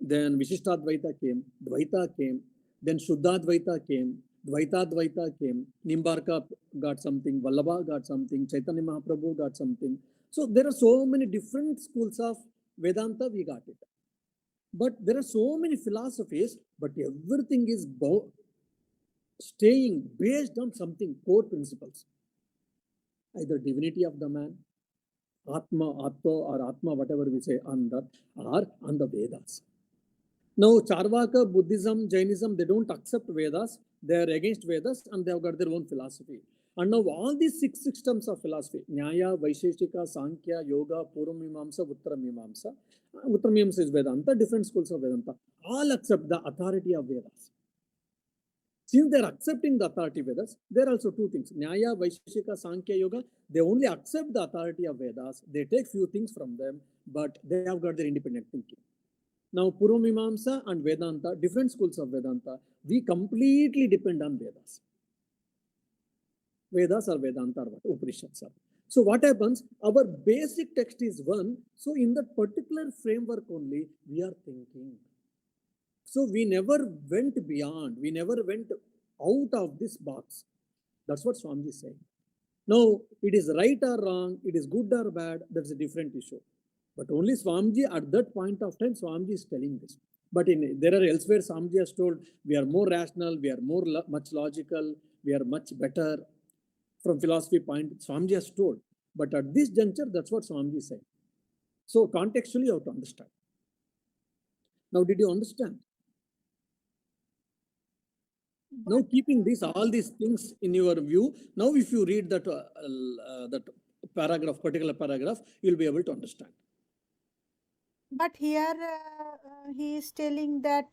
then Vishishtadvaita came, Dvaita came, then Shuddhadvaita came, Dvaita came, Nimbarka got something, Vallabha got something, Chaitanya Mahaprabhu got something. So there are so many different schools of Vedanta, we got it. But there are so many philosophies, but everything is staying based on something, core principles. Either divinity of the man, Atma, Atto, or Atma, whatever we say, on that, or on the Vedas. Now, Charvaka, Buddhism, Jainism, they don't accept Vedas. They are against Vedas and they have got their own philosophy. And now all these 6 systems of philosophy, Nyaya, Vaisheshika, Sankhya, Yoga, Purvamimamsa, Uttaramimamsa. Uttaramimamsa is Vedanta, different schools of Vedanta. All accept the authority of Vedas. Since they are accepting the authority of Vedas, there are also 2 things. Nyaya, Vaisheshika, Sankhya, Yoga, they only accept the authority of Vedas. They take few things from them, but they have got their independent thinking. Now, Purvamimamsa and Vedanta, different schools of Vedanta, we completely depend on Vedas. Vedas or Vedanta or what? Upanishads are. So what happens? Our basic text is one. So in that particular framework only, we are thinking. So we never went beyond. We never went out of this box. That's what Swamiji is saying. Now, it is right or wrong, it is good or bad, that's a different issue. But only Swamiji at that point of time, Swamiji is telling this. But there are elsewhere, Swamiji has told, we are more rational, we are much logical, we are much better. From philosophy point, Swamiji has told. But at this juncture, that's what Swamiji is saying. So contextually, you have to understand. Now, did you understand? Now, keeping all these things in your view, now if you read that paragraph, particular paragraph, you'll be able to understand. But here he is telling that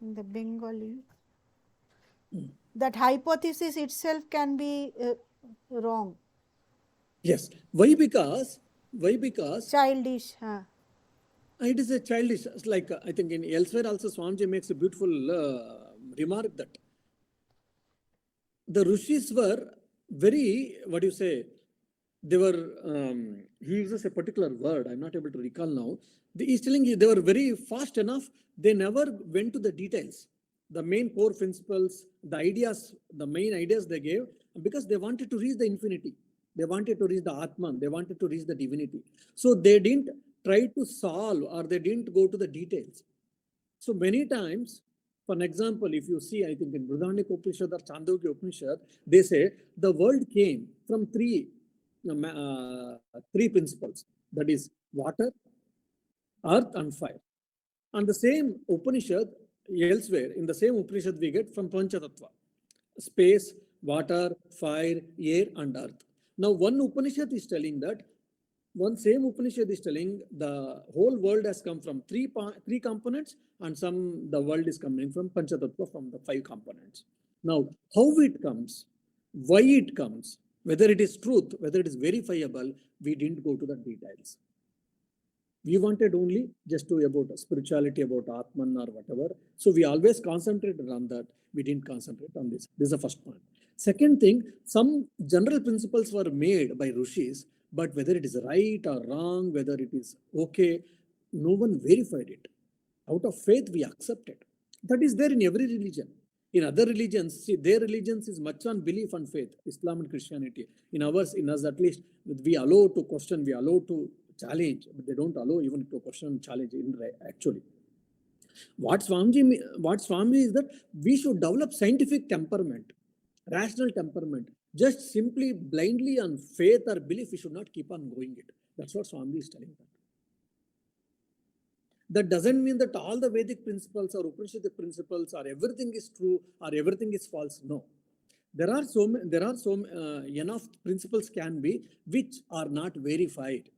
in the Bengali that hypothesis itself can be wrong. Yes. Why? Because Childish. it is a childish. Like I think in elsewhere also Swamiji makes a beautiful remark that the Rishis were very, what do you say? They were. He uses a particular word. I'm not able to recall now. He's telling you they were very fast enough. They never went to the details, the main core principles, the ideas, the main ideas they gave, because they wanted to reach the infinity. They wanted to reach the Atman. They wanted to reach the divinity. So they didn't try to solve or they didn't go to the details. So many times, for an example, if you see, I think in Brihadaranyaka Upanishad or Chandogya Upanishad, they say the world came from three principles. That is water, earth and fire. And the same Upanishad elsewhere, in the same Upanishad we get from Panchatattva. Space, water, fire, air and earth. Now one Upanishad is telling that, one same Upanishad is telling the whole world has come from three components and the world is coming from Panchatattva, from the 5 components. Now, how it comes, why it comes, whether it is truth, whether it is verifiable, we didn't go to the details. We wanted only just to about spirituality, about Atman or whatever. So we always concentrated on that. We didn't concentrate on this. This is the first point. Second thing, some general principles were made by Rishis, but whether it is right or wrong, whether it is okay, no one verified it. Out of faith, we accept it. That is there in every religion. In other religions, see, their religions is much on belief and faith, Islam and Christianity. In ours, in us at least, we allow to question, we allow to challenge, but they don't allow even to question and challenge actually. What Swami is that we should develop scientific temperament, rational temperament. Just simply blindly on faith or belief, we should not keep on going it. That's what Swami is telling that. That doesn't mean that all the Vedic principles or Upanishadic principles or everything is true or everything is false. No. There are enough principles can be which are not verified.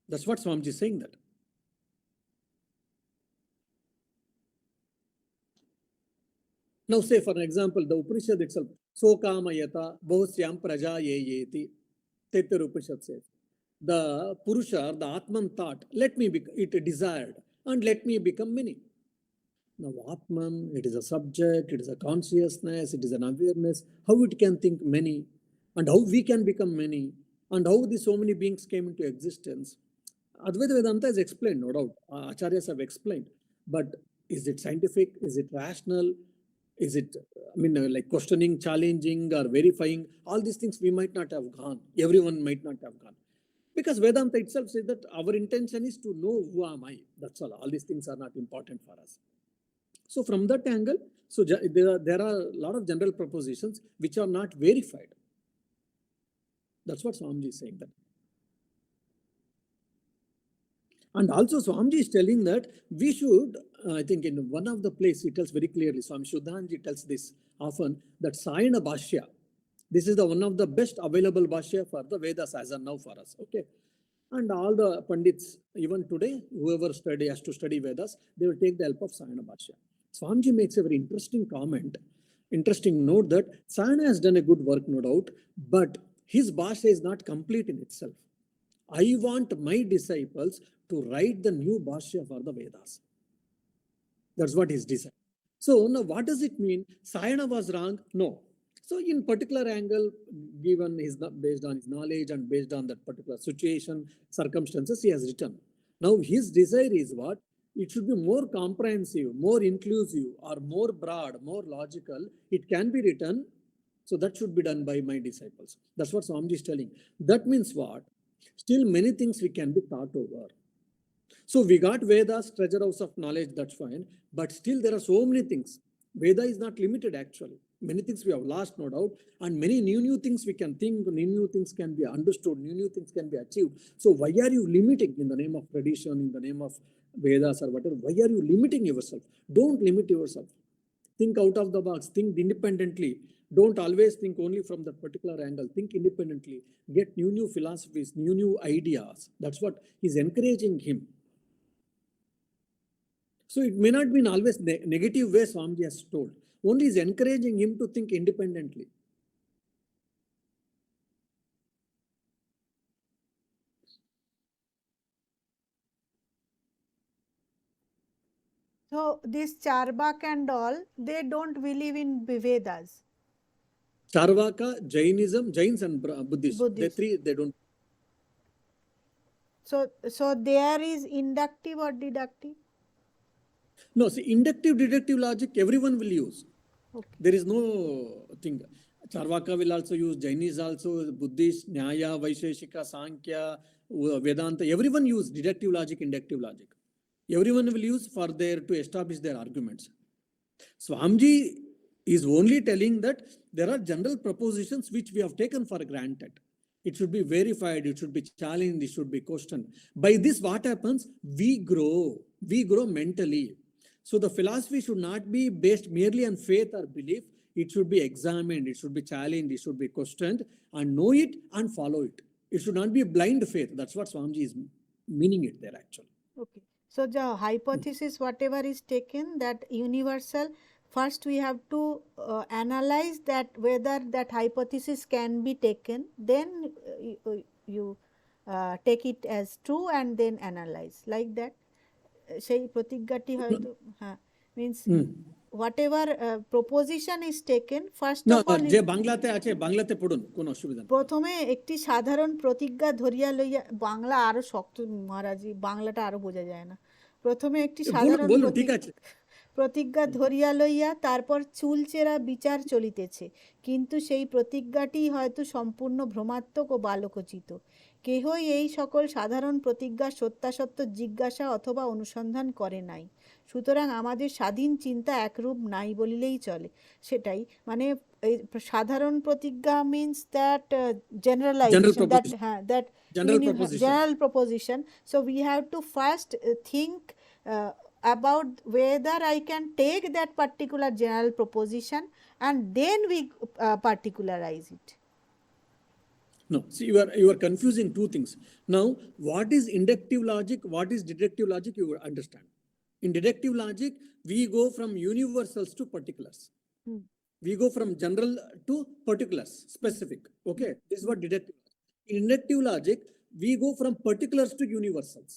That's what Swamiji is saying that. Now say for an example, the Upanishad itself, Sokamayata Bahusyam Praja Yeti, Taittiriya Upanishad says. The Purusha, the Atman thought, let me be, it desired, and let me become many. Now, Atman, it is a subject, it is a consciousness, it is an awareness, how it can think many, and how we can become many, and how the so many beings came into existence. Advaita Vedanta is explained, no doubt. Acharyas have explained. But is it scientific? Is it rational? Is it, like questioning, challenging, or verifying? All these things we might not have gone. Everyone might not have gone. Because Vedanta itself says that our intention is to know who am I. That's all. All these things are not important for us. So from that angle, so there are a lot of general propositions which are not verified. That's what Swamiji is saying that. And also Swamiji is telling that we should, I think in one of the places he tells very clearly, Swami Shuddhanji tells this often, that Sayana Bhashya, this is the one of the best available Bhashya for the Vedas as of now for us, okay? And all the Pandits, even today, whoever has to study Vedas, they will take the help of Sayana Bhashya. Swamiji makes a very interesting comment, interesting note that Sayana has done a good work, no doubt, but his Bhashya is not complete in itself. I want my disciples to write the new Bhashya for the Vedas. That's what his desire. So now what does it mean? Sayana was wrong? No. So in particular angle, given his based on his knowledge and based on that particular situation, circumstances, he has written. Now his desire is what? It should be more comprehensive, more inclusive, or more broad, more logical. It can be written. So that should be done by my disciples. That's what Swamiji is telling. That means what? Still many things we can be thought over. So we got Vedas, treasure house of knowledge, that's fine. But still there are so many things. Veda is not limited actually. Many things we have lost, no doubt. And many new things we can think, new things can be understood, new things can be achieved. So why are you limiting in the name of tradition, in the name of Vedas or whatever? Why are you limiting yourself? Don't limit yourself. Think out of the box, think independently. Don't always think only from that particular angle. Think independently. Get new philosophies, new ideas. That's what he's encouraging him. So it may not be in always negative way Swamiji has told. Only is encouraging him to think independently. So this Charbak and all, they don't believe in Vedas. Charvaka, Jainism, Jains and Buddhists. They don't. So there is inductive or deductive? No, see, inductive, deductive logic, everyone will use. Okay. There is no thing. Charvaka will also use, Jainis also, Buddhist, Nyaya, Vaisheshika, Sankhya, Vedanta, everyone use deductive logic, inductive logic. Everyone will use for to establish their arguments. Swamiji is only telling that there are general propositions which we have taken for granted. It should be verified, it should be challenged, it should be questioned. By this, what happens? We grow mentally. So the philosophy should not be based merely on faith or belief. It should be examined, it should be challenged, it should be questioned, and know it and follow it. It should not be blind faith. That's what Swamiji is meaning it there actually. Okay. So the hypothesis, whatever is taken, that universal, first we have to analyze that whether that hypothesis can be taken. Then you take it as true and then analyze like that. সেই প্রতিজ্ঞাটি হয়তো হ্যাঁ means whatever proposition is taken first না of all যে বাংলাতে আছে বাংলাতে পড়ুন, কোনো অসুবিধা নেই। প্রথমে একটি সাধারণ প্রতিজ্ঞা ধরিয়া লইয়া, বাংলা আরো শক্ত মহারাজি, বাংলাটা আরো বোঝা যায় না। প্রথমে একটি সাধারণ বলুন, ঠিক আছে। প্রতিজ্ঞা ধরিয়া লইয়া তারপর চুলচেরা বিচার চলিতেছে, কিন্তু সেই প্রতিজ্ঞাটি হয়তো সম্পূর্ণ ভ্রমাত্মক ও বালকোচিত। কেহই এই সকল সাধারণ প্রতিজ্ঞার সত্যাসত্য জিজ্ঞাসা অথবা অনুসন্ধান করে নাই। সুতরাং আমাদের স্বাধীন চিন্তা একরূপ নাই বলিলেই চলে। সেটাই মানে এই সাধারণ প্রতিজ্ঞা means that generalization, that that general proposition. So we have to first think about whether I can take that particular general proposition and then we particularize it. No, see, you are confusing two things. Now, what is inductive logic, what is deductive logic, you will understand. In deductive logic, we go from universals to particulars. We go from general to particulars, specific. Okay, this is what deductive. In inductive logic, we go from particulars to universals.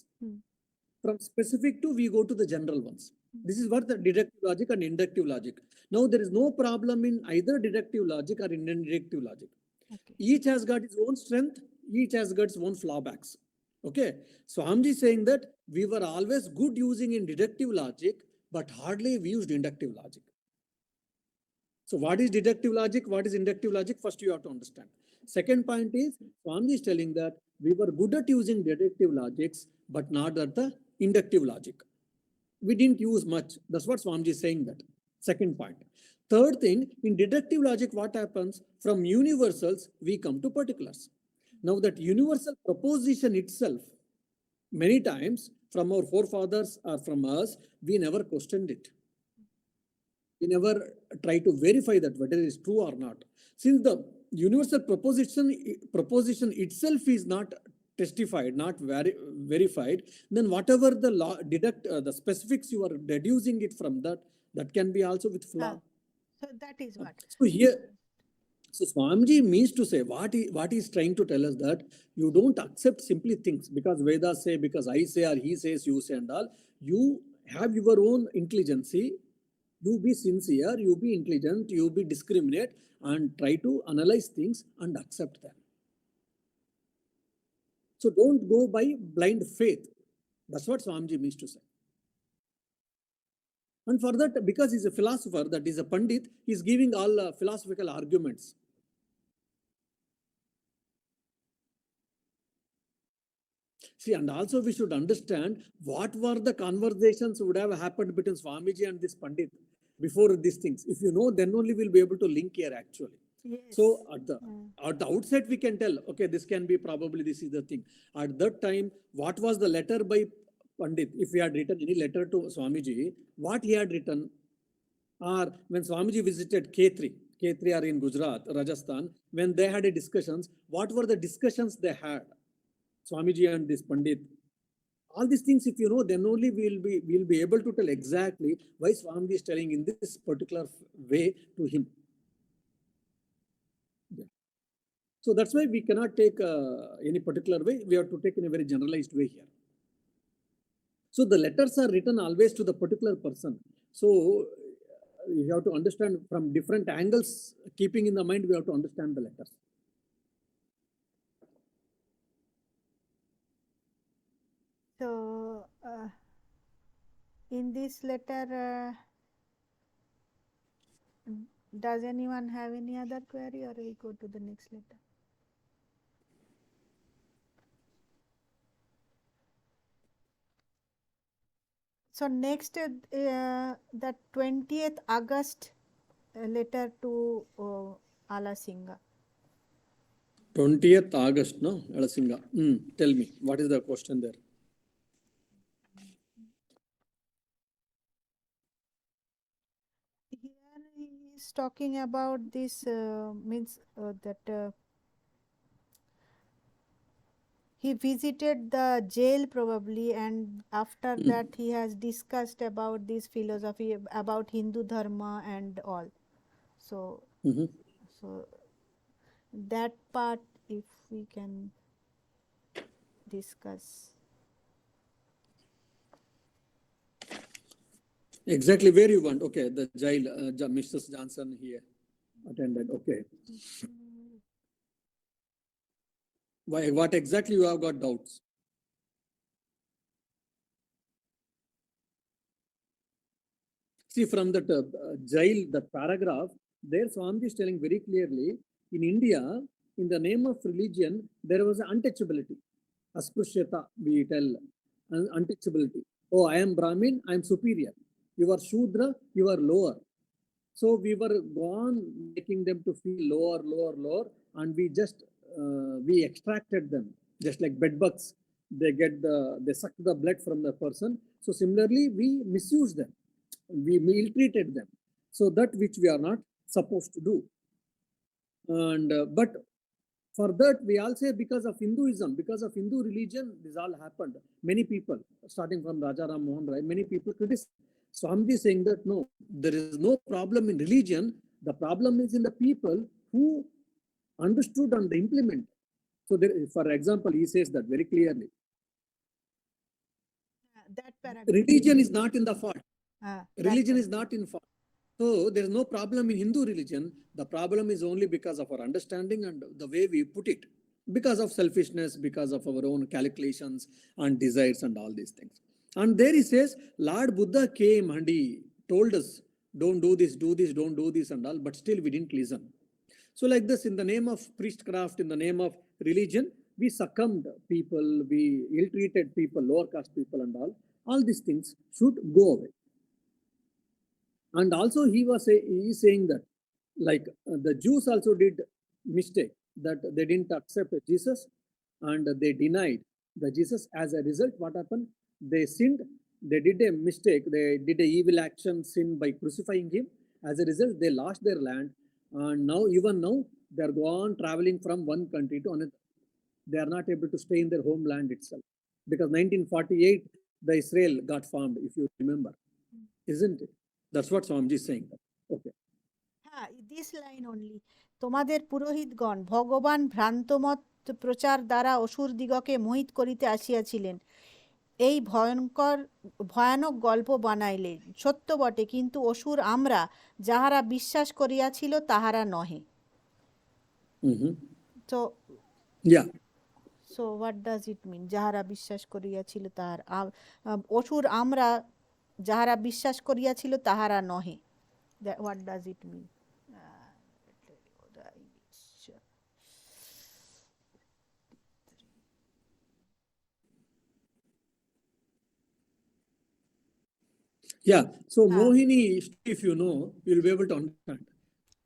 From specific to we go to the general ones. This is what the deductive logic and inductive logic. Now, there is no problem in either deductive logic or in inductive logic. Okay. Each has got its own strength, each has got its own fallbacks. Okay, so Swamiji is saying that we were always good using in deductive logic, but hardly we used inductive logic. So what is deductive logic? What is inductive logic? First you have to understand. Second point is, Swamiji is telling that we were good at using deductive logics, but not at the inductive logic. We didn't use much. That's what Swamiji is saying that. Second point. Third thing, in deductive logic, what happens? From universals, we come to particulars. Now that universal proposition itself, many times from our forefathers or from us, we never questioned it. We never try to verify that whether it is true or not. Since the universal proposition itself is not testified, not verified, then whatever the law the specifics you are deducing it from that can be also with flaw. So that is what. So here, so Swamiji means to say what he is trying to tell us that you don't accept simply things because Vedas say, because I say or he says, you say and all. You have your own intelligence. You be sincere, you be intelligent, you be discriminate and try to analyze things and accept them. So don't go by blind faith. That's what Swamiji means to say. And for that, because he's a philosopher, that is a Pandit, he's giving all philosophical arguments. See, and also we should understand what were the conversations would have happened between Swamiji and this Pandit before these things. If you know, then only we'll be able to link here actually. Yes. So at the outset, we can tell, okay, this can be probably this is the thing. At that time, what was the letter by Pandit? If he had written any letter to Swamiji, what he had written, or when Swamiji visited K3 are in Gujarat, Rajasthan, when they had a discussions, what were the discussions they had? Swamiji and this Pandit. All these things, if you know, then only we'll be able to tell exactly why Swamiji is telling in this particular way to him. Yeah. So that's why we cannot take any particular way. We have to take in a very generalized way here. So the letters are written always to the particular person. So you have to understand from different angles, keeping in the mind, we have to understand the letters. So in this letter, does anyone have any other query, or we go to the next letter? So next, the 20th August letter to Alasinga. 20th August, no? Alasinga. Tell me, what is the question there? Here he is talking about this, means that he visited the jail probably, and after that he has discussed about this philosophy, about Hindu Dharma and all. So, so that part, if we can. discuss. Exactly where you want. Okay, the jail, Mrs. Johnson here attended. Okay. Why? What exactly you have got doubts? See, from that jail, that paragraph, there Swamiji is telling very clearly, in India, in the name of religion, there was untouchability. Asprushyata, we tell, untouchability. Oh, I am Brahmin, I am superior. You are Shudra, you are lower. So we were gone making them to feel lower, and we extracted them, just like bedbugs. They suck the blood from the person. So similarly, we misuse them, we ill-treated them. So that which we are not supposed to do. And but for that, we all say because of Hinduism, because of Hindu religion, this all happened. Many people, starting from Raja Ram Mohan Rai, many people criticize. Swamiji saying that no, there is no problem in religion. The problem is in the people who understood and implement. So, there, for example, he says that very clearly. That paragraph. Religion is not in the fault. Religion That is not in fault. So there is no problem in Hindu religion. The problem is only because of our understanding and the way we put it, because of selfishness, because of our own calculations and desires and all these things. And there he says, Lord Buddha came and he told us, don't do this, don't do this and all, but still we didn't listen. So like this, in the name of priestcraft, in the name of religion, we succumbed people, we ill-treated people, lower caste people and all these things should go away. And also he is saying that, like the Jews also did mistake, that they didn't accept Jesus and they denied the Jesus. As a result, what happened? They sinned, they did a mistake, they did a evil action, sin by crucifying him. As a result, they lost their land, and even now, they're gone traveling from one country to another. They are not able to stay in their homeland itself. Because 1948, the Israel got formed, if you remember, isn't it? That's what Swamiji is saying. Okay. This line only. তোমাদের পুরোহিতগণ ভগবান ভ্রান্তমত প্রচার দ্বারা অসুর দিগকে মোহিত করিতে আসিয়াছিলেন, এই ভয়ানক গল্প বানাইলেন। সত্য বটে, কিন্তু অসুর আমরা, যাহারা বিশ্বাস করিয়াছিল তাহারা নহে। So yeah, so what does it mean? যাহারা বিশ্বাস করিয়াছিল তাহারা, অসুর আমরা, যাহারা বিশ্বাস করিয়াছিল তাহারা নহে। What does it mean? yeah. So Mohini, if you know, you'll be able to understand.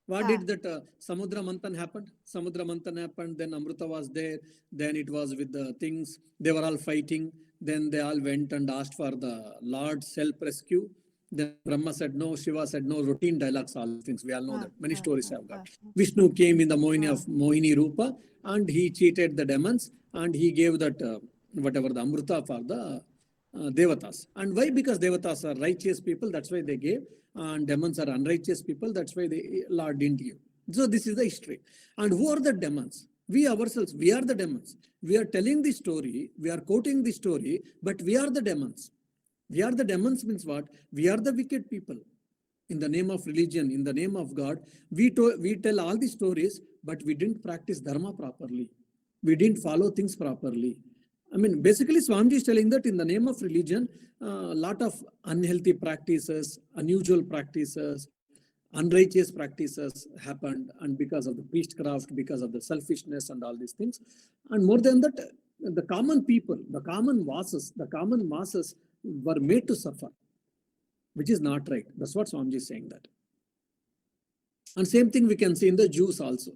What did that Samudra Manthan happened? Samudra Manthan happened, then Amrita was there, then it was with the things, they were all fighting, then they all went and asked for the Lord's self-rescue. Then Brahma said no, Shiva said no, routine dialogues, all things, we all know that. Many stories have got. Vishnu came in the Mohini Rupa, and he cheated the demons, and he gave that, whatever the Amrita for the Devatas. And why? Because Devatas are righteous people, that's why they gave. And demons are unrighteous people, that's why the Lord didn't give. So this is the history. And who are the demons? We ourselves, we are the demons. We are telling the story, we are quoting the story, but we are the demons. We are the demons means what? We are the wicked people. In the name of religion, in the name of God, we tell all the stories, but we didn't practice dharma properly. We didn't follow things properly. I mean, basically, Swamiji is telling that in the name of religion, a lot of unhealthy practices, unusual practices, unrighteous practices happened, and because of the priestcraft, because of the selfishness and all these things. And more than that, the common people, the common masses were made to suffer, which is not right. That's what Swamiji is saying that. And same thing we can see in the Jews also.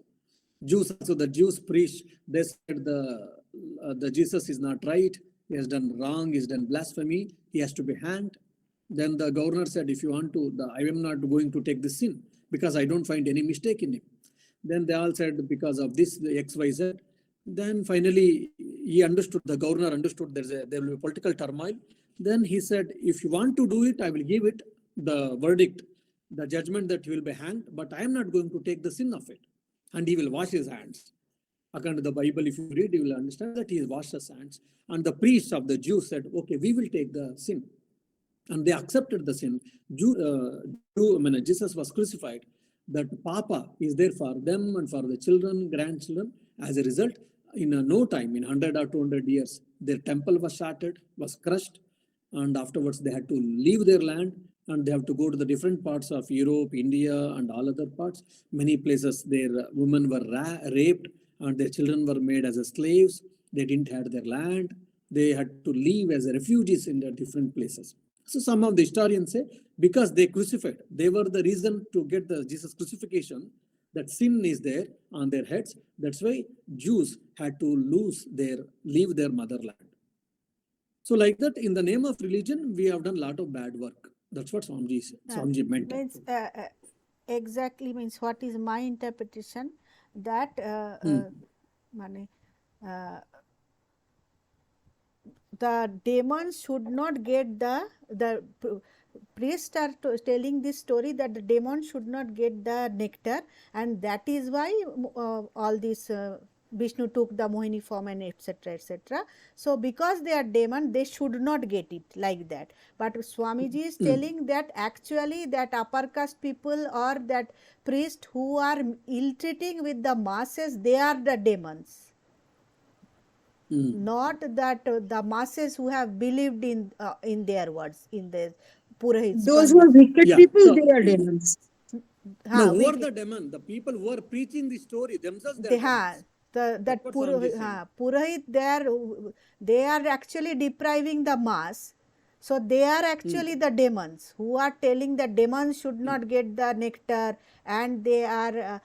The Jews preach, they said the Jesus is not right, he has done wrong, he has done blasphemy, he has to be hanged. Then the governor said, if you want to, I am not going to take this sin because I don't find any mistake in him. Then they all said, because of this, the XYZ. Then finally he understood, the governor understood there will be political turmoil. Then he said, if you want to do it, I will give it the verdict, the judgment that he will be hanged, but I am not going to take the sin of it. And he will wash his hands. According to the Bible, if you read, you will understand that he washed his hands. And the priests of the Jews said, okay, we will take the sin. And they accepted the sin. Jesus was crucified. That Papa is there for them and for the children, grandchildren. As a result, in no time, in 100 or 200 years, their temple was shattered, was crushed, and afterwards they had to leave their land and they have to go to the different parts of Europe, India, and all other parts. Many places their women were raped and their children were made as slaves. They didn't have their land. They had to live as refugees in the different places. So some of the historians say because they crucified, they were the reason to get the Jesus crucifixion, that sin is there on their heads. That's why Jews had to leave their motherland. So like that, in the name of religion, we have done a lot of bad work. That's what Swamiji meant. Means, exactly means what is my interpretation that the demons should not get the priests are telling this story that the demons should not get the nectar, and that is why all this Vishnu took the Mohini form and etc. etc. So because they are demon, they should not get it like that. But Swamiji is telling that actually that upper caste people or that priest who are ill-treating with the masses, they are the demons. Not that the masses who have believed in their words, in the Purahits. Those who are wicked people, they are demons. No, who are the demon? The people who are preaching the story themselves, they are demons. Purahit, they are actually depriving the mass. So they are actually the demons who are telling the demons should not get the nectar, and they are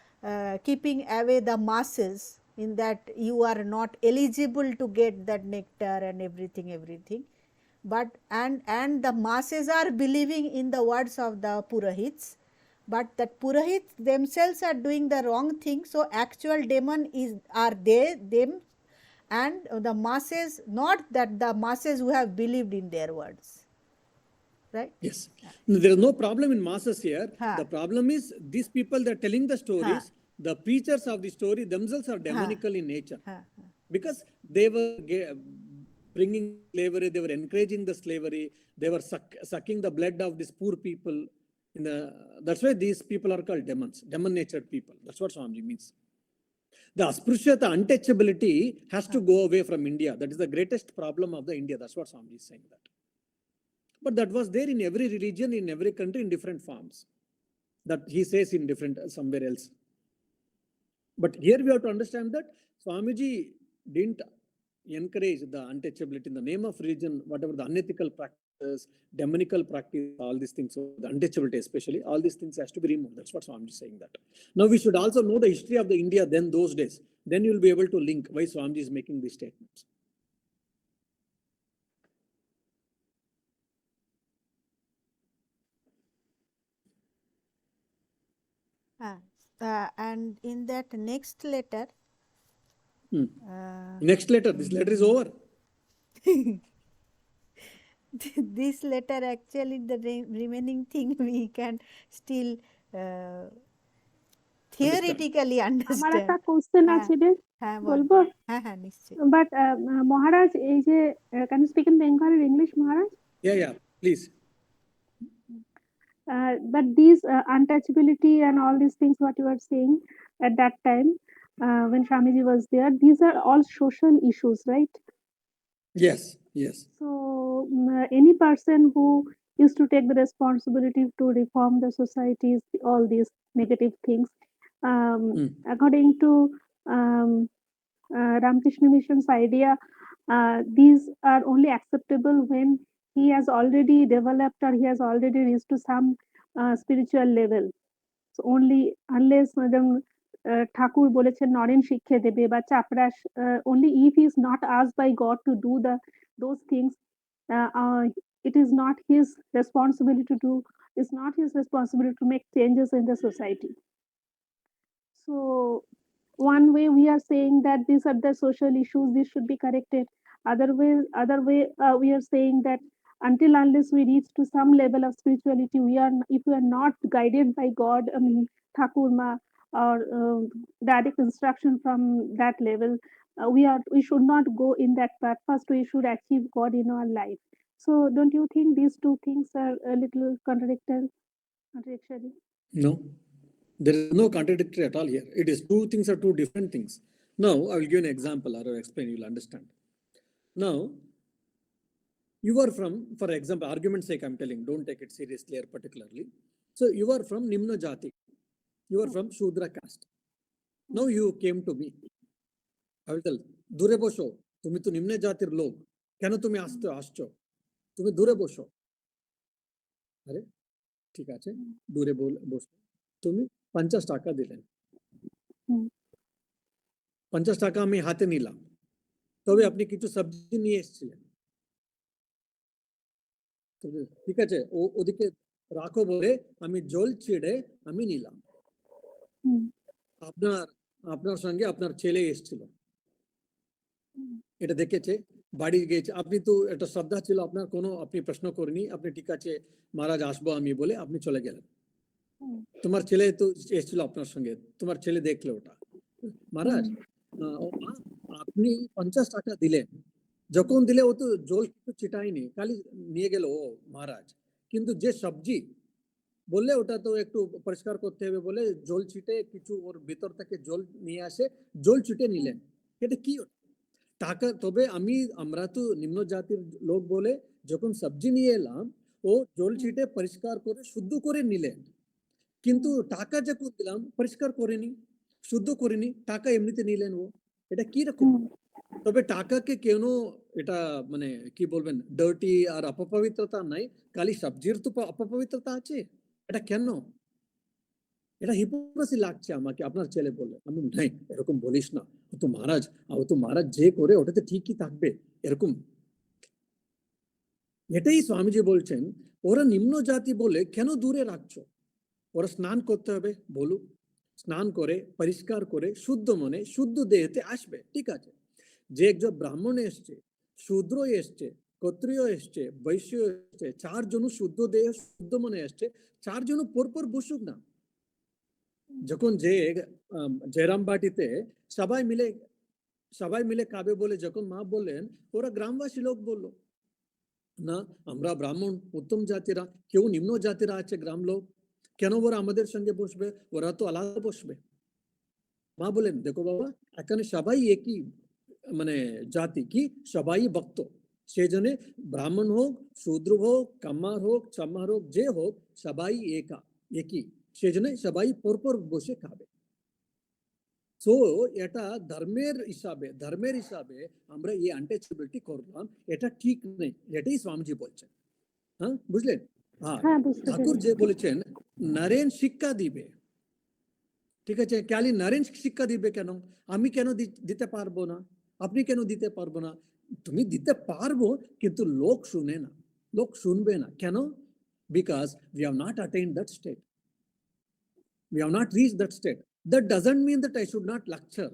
keeping away the masses in that you are not eligible to get that nectar and everything. But and the masses are believing in the words of the Purahits. But that Purahits themselves are doing the wrong thing. So actual demon are them, and the masses, not that the masses who have believed in their words. Right? Yes. There is no problem in masses here. The problem is these people that are telling the stories, the preachers of the story themselves are demonical in nature. Because they were bringing slavery, they were encouraging the slavery, they were sucking the blood of these poor people. That's why these people are called demons, demon-natured people. That's what Swamiji means. The Asprushya, untouchability has to go away from India. That is the greatest problem of the India. That's what Swamiji is saying that. But that was there in every religion, in every country, in different forms. That he says in different, somewhere else. But here we have to understand that Swamiji didn't encourage the untouchability in the name of religion, whatever the unethical practices, demonical practice, all these things, so the untouchability especially, all these things has to be removed. That's what Swamiji is saying that. Now we should also know the history of the India then those days. Then you will be able to link why Swamiji is making these statements. And in that next letter, next letter, this letter is over. This letter actually, the remaining thing we can still theoretically understand. আমার একটা question আছে রে, বলবো? But Maharaj, এই যে can you speak in Bengali or English, Maharaj? Yeah, please. But these untouchability and all these things what you are saying at that time when Swamiji was there, these are all social issues, right? Yes. So any person who used to take the responsibility to reform the societies, all these negative things, according to Ramakrishna Mission's idea, these are only acceptable when he has already developed or he has already reached to some spiritual level. So only unless ঠাকুর বলেছেন নরেন শিক্ষে দেবে বা চাপরাস, only if he is not asked by God to do those things, it is not his responsibility to do. It's not his responsibility to make changes in the society. So one way we are saying that these are the social issues, this should be corrected. Other way we are saying that until unless we reach to some level of spirituality, if we are not guided by God, Thakur Ma or direct instruction from that level. We should not go in that path. First, we should achieve God in our life. So, don't you think these two things are a little contradictory? No, there is no contradictory at all here. It is two things are two different things. Now, I will give you an example or I'll explain, you will understand. Now, you are from, for example, argument's sake, I'm telling, don't take it seriously or particularly. So, you are from Nimna Jati. You are from Shudra caste. Now, you came to me. I will tell, দূরে বসো, তুমি তো নিম্ন জাতির লোক, কেন তুমি আসছো, তুমি দূরে বসো। আরে ঠিক আছে, দূরে বসো, তুমি 50 টাকা দিলেন, 50 টাকা আমি হাতে নিলাম, তবে আপনি কিছু সবজি নিয়ে এসেছিলেন, ঠিক আছে, ওদিকে রাখো বলে আমি জল ছিঁড়ে আমি নিলাম। আপনার সঙ্গে আপনার ছেলে এসেছিল, এটা দেখেছে, বাড়ি গিয়েছে, আপনি তো একটা শ্রদ্ধা ছিল আপনার, কোনো আপনি প্রশ্ন করেনি, আপনি ঠিক আছে মহারাজ আসবো আমি বলে আপনি চলে গেলেন। তোমার ছেলে তো এসেছিল আপনার সঙ্গে, তোমার ছেলে দেখলো ওটা, মহারাজ আপনি 50 টাকা দিলেন, যখন দিলে ও তো জল কিছু ছিটায়নি, খালি নিয়ে গেল ও মহারাজ, কিন্তু যে সবজি বললে ওটা তো একটু পরিষ্কার করতে হবে বলে জল ছিটে কিছু ওর ভিতর থেকে জল নিয়ে আসে, জল ছিটে নিলেন, এটা কি টাকা? তবে আমরা তো নিম্ন জাতির লোক বলে যখন সবজি নিয়ে এলাম, ও জল ছিটে পরিষ্কার করে শুদ্ধ করে নিলেন, কিন্তু টাকা যখন দিলাম পরিষ্কার করেনি, শুদ্ধ করেনি, টাকা এমনিতে নিলেন ও, এটা কি রকম? তবে টাকাকে কেন এটা মানে কি বলবেন ডার্টি আর অপবিত্রতা নাই, খালি সবজির তো অপবিত্রতা আছে, এটা কেন? এটা হিপোক্রেসি লাগছে আমাকে। আপনার ছেলে বললে, আমি নাই এরকম বলিস না, ও তো মহারাজ যে করে ওটাতে ঠিকই থাকবে, এরকম। এটাই স্বামীজি বলছেন, ওরা নিম্ন জাতি বলে কেন দূরে রাখছো? ওরা স্নান করতে হবে, বলুক, স্নান করে পরিষ্কার করে শুদ্ধ মনে শুদ্ধ দেহতে আসবে, ঠিক আছে। যে একজন ব্রাহ্মণ এসছে, শূদ্র এসছে, ক্ষত্রিয় এসছে, বৈশ্য এসছে, 4 জন শুদ্ধ দেহ শুদ্ধ মনে এসছে, 4 জন পরপর বসুক না। যখন যে জয়রাম বাটিতে সবাই মিলে খাবে বলে যখন মা বললেন, ওরা গ্রামবাসী লোক বললো, না আমরা ব্রাহ্মণ উত্তম জাতিরা, কেউ নিম্ন জাতিরা আছে গ্রাম লোক, কেন ওরা আমাদের সঙ্গে বসবে, ওরা তো আলাদা বসবে। মা বলেন, দেখো বাবা, এখানে সবাই একই মানে জাতি, কি সবাই ভক্ত, সেই জন্য ব্রাহ্মণ হোক, শূদ্র হোক, কাম্মার হোক, চাম্মার হোক, যে হোক, সবাই একই, সেই জন্য সবাই পরপর বসে খাবে। সো এটা ধর্মের হিসাবে আমরা এই আনটাচেবিলিটি করলাম, এটা ঠিক নেই, এটাই স্বামীজি বলছেন। হ্যাঁ, বুঝলেন? ঠাকুর যে বলেছেন নারেন শিক্ষা দিবে, ঠিক আছে, খালি নারেন শিক্ষা দিবে কেন? আমি কেন দিতে পারবো না? আপনি কেন দিতে পারবো না? তুমি দিতে পারবো, কিন্তু লোক শুনবে না, কেন? Because we have not attained that state, we have not reached that state. That doesn't mean that I should not lecture.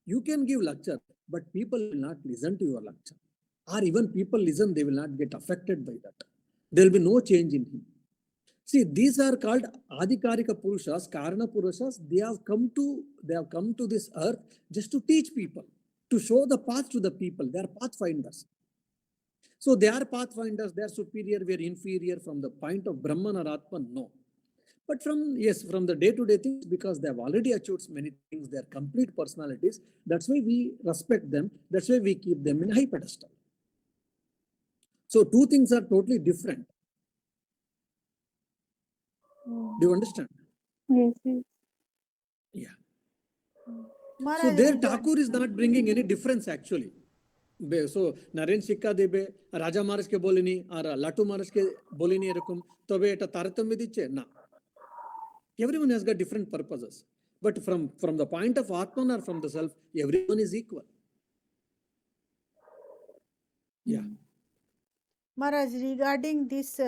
You can give lecture, but people will not listen to your lecture, or even people listen, they will not get affected by that, there will be no change in him. See, these are called Adhikarika Purushas, Karana Purushas. They have come to this earth just to teach people, to show the path to the people. They are pathfinders. So they are pathfinders, they are superior, we are inferior from the point of Brahman or Atman, no. But from the day-to-day things, because they have already achieved many things, they are complete personalities. That's why we respect them. That's why we keep them in high pedestal. So two things are totally different. Do you understand? Yes. Yeah. Maharaj, So there Thakur is not bringing any difference actually. So Naren Shikha debe, Raja Maharaj ke bolini, or Latu Maharaj ke bolini erokom, tobe eta taratamya dicche na. Everyone has got different purposes, but from the point of Atman or from the self, everyone is equal. Yeah. Maharaj, regarding this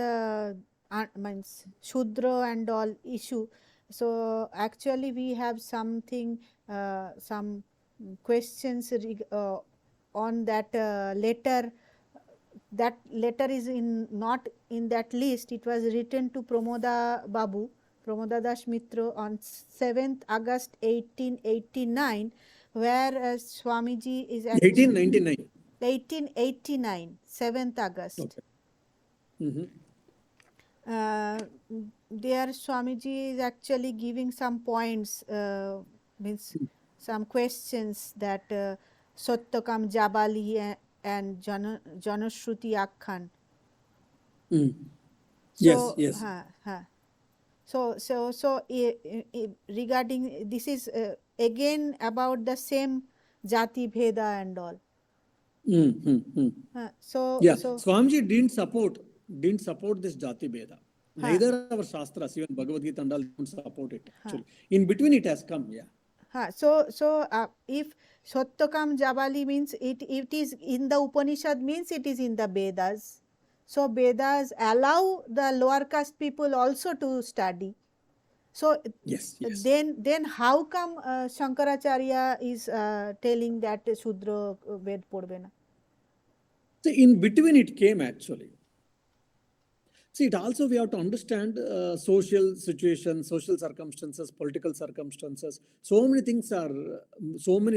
means Shudra and all issue, so actually we have something, some questions on that letter. That letter is not in that list. It was written to Pramoda Babu Pramoda Das Mitra on 7th August 1889, where Swamiji is at 1899. 1889, 7th August. Okay. Mhm. There Swamiji is actually giving some points, means some questions that Satyakam Jabali and Janashruti Akhan. Mm. So, Yes. regarding this is again about the same Jati Bheda and all. Yeah, Swamiji didn't support this Jati Bheda. Neither our Shastras, even Bhagavad Gita and all, don't support it actually. In between it has come, yeah. If Satyakam Jabali means it is in the Upanishad, means it is in the Vedas. So Vedas allow the lower caste people also to study. So Yes. then how come Shankaracharya is telling that Shudra Ved Podbe na? So in between it came actually. See, it also we have to understand social situation, social circumstances, political circumstances. So many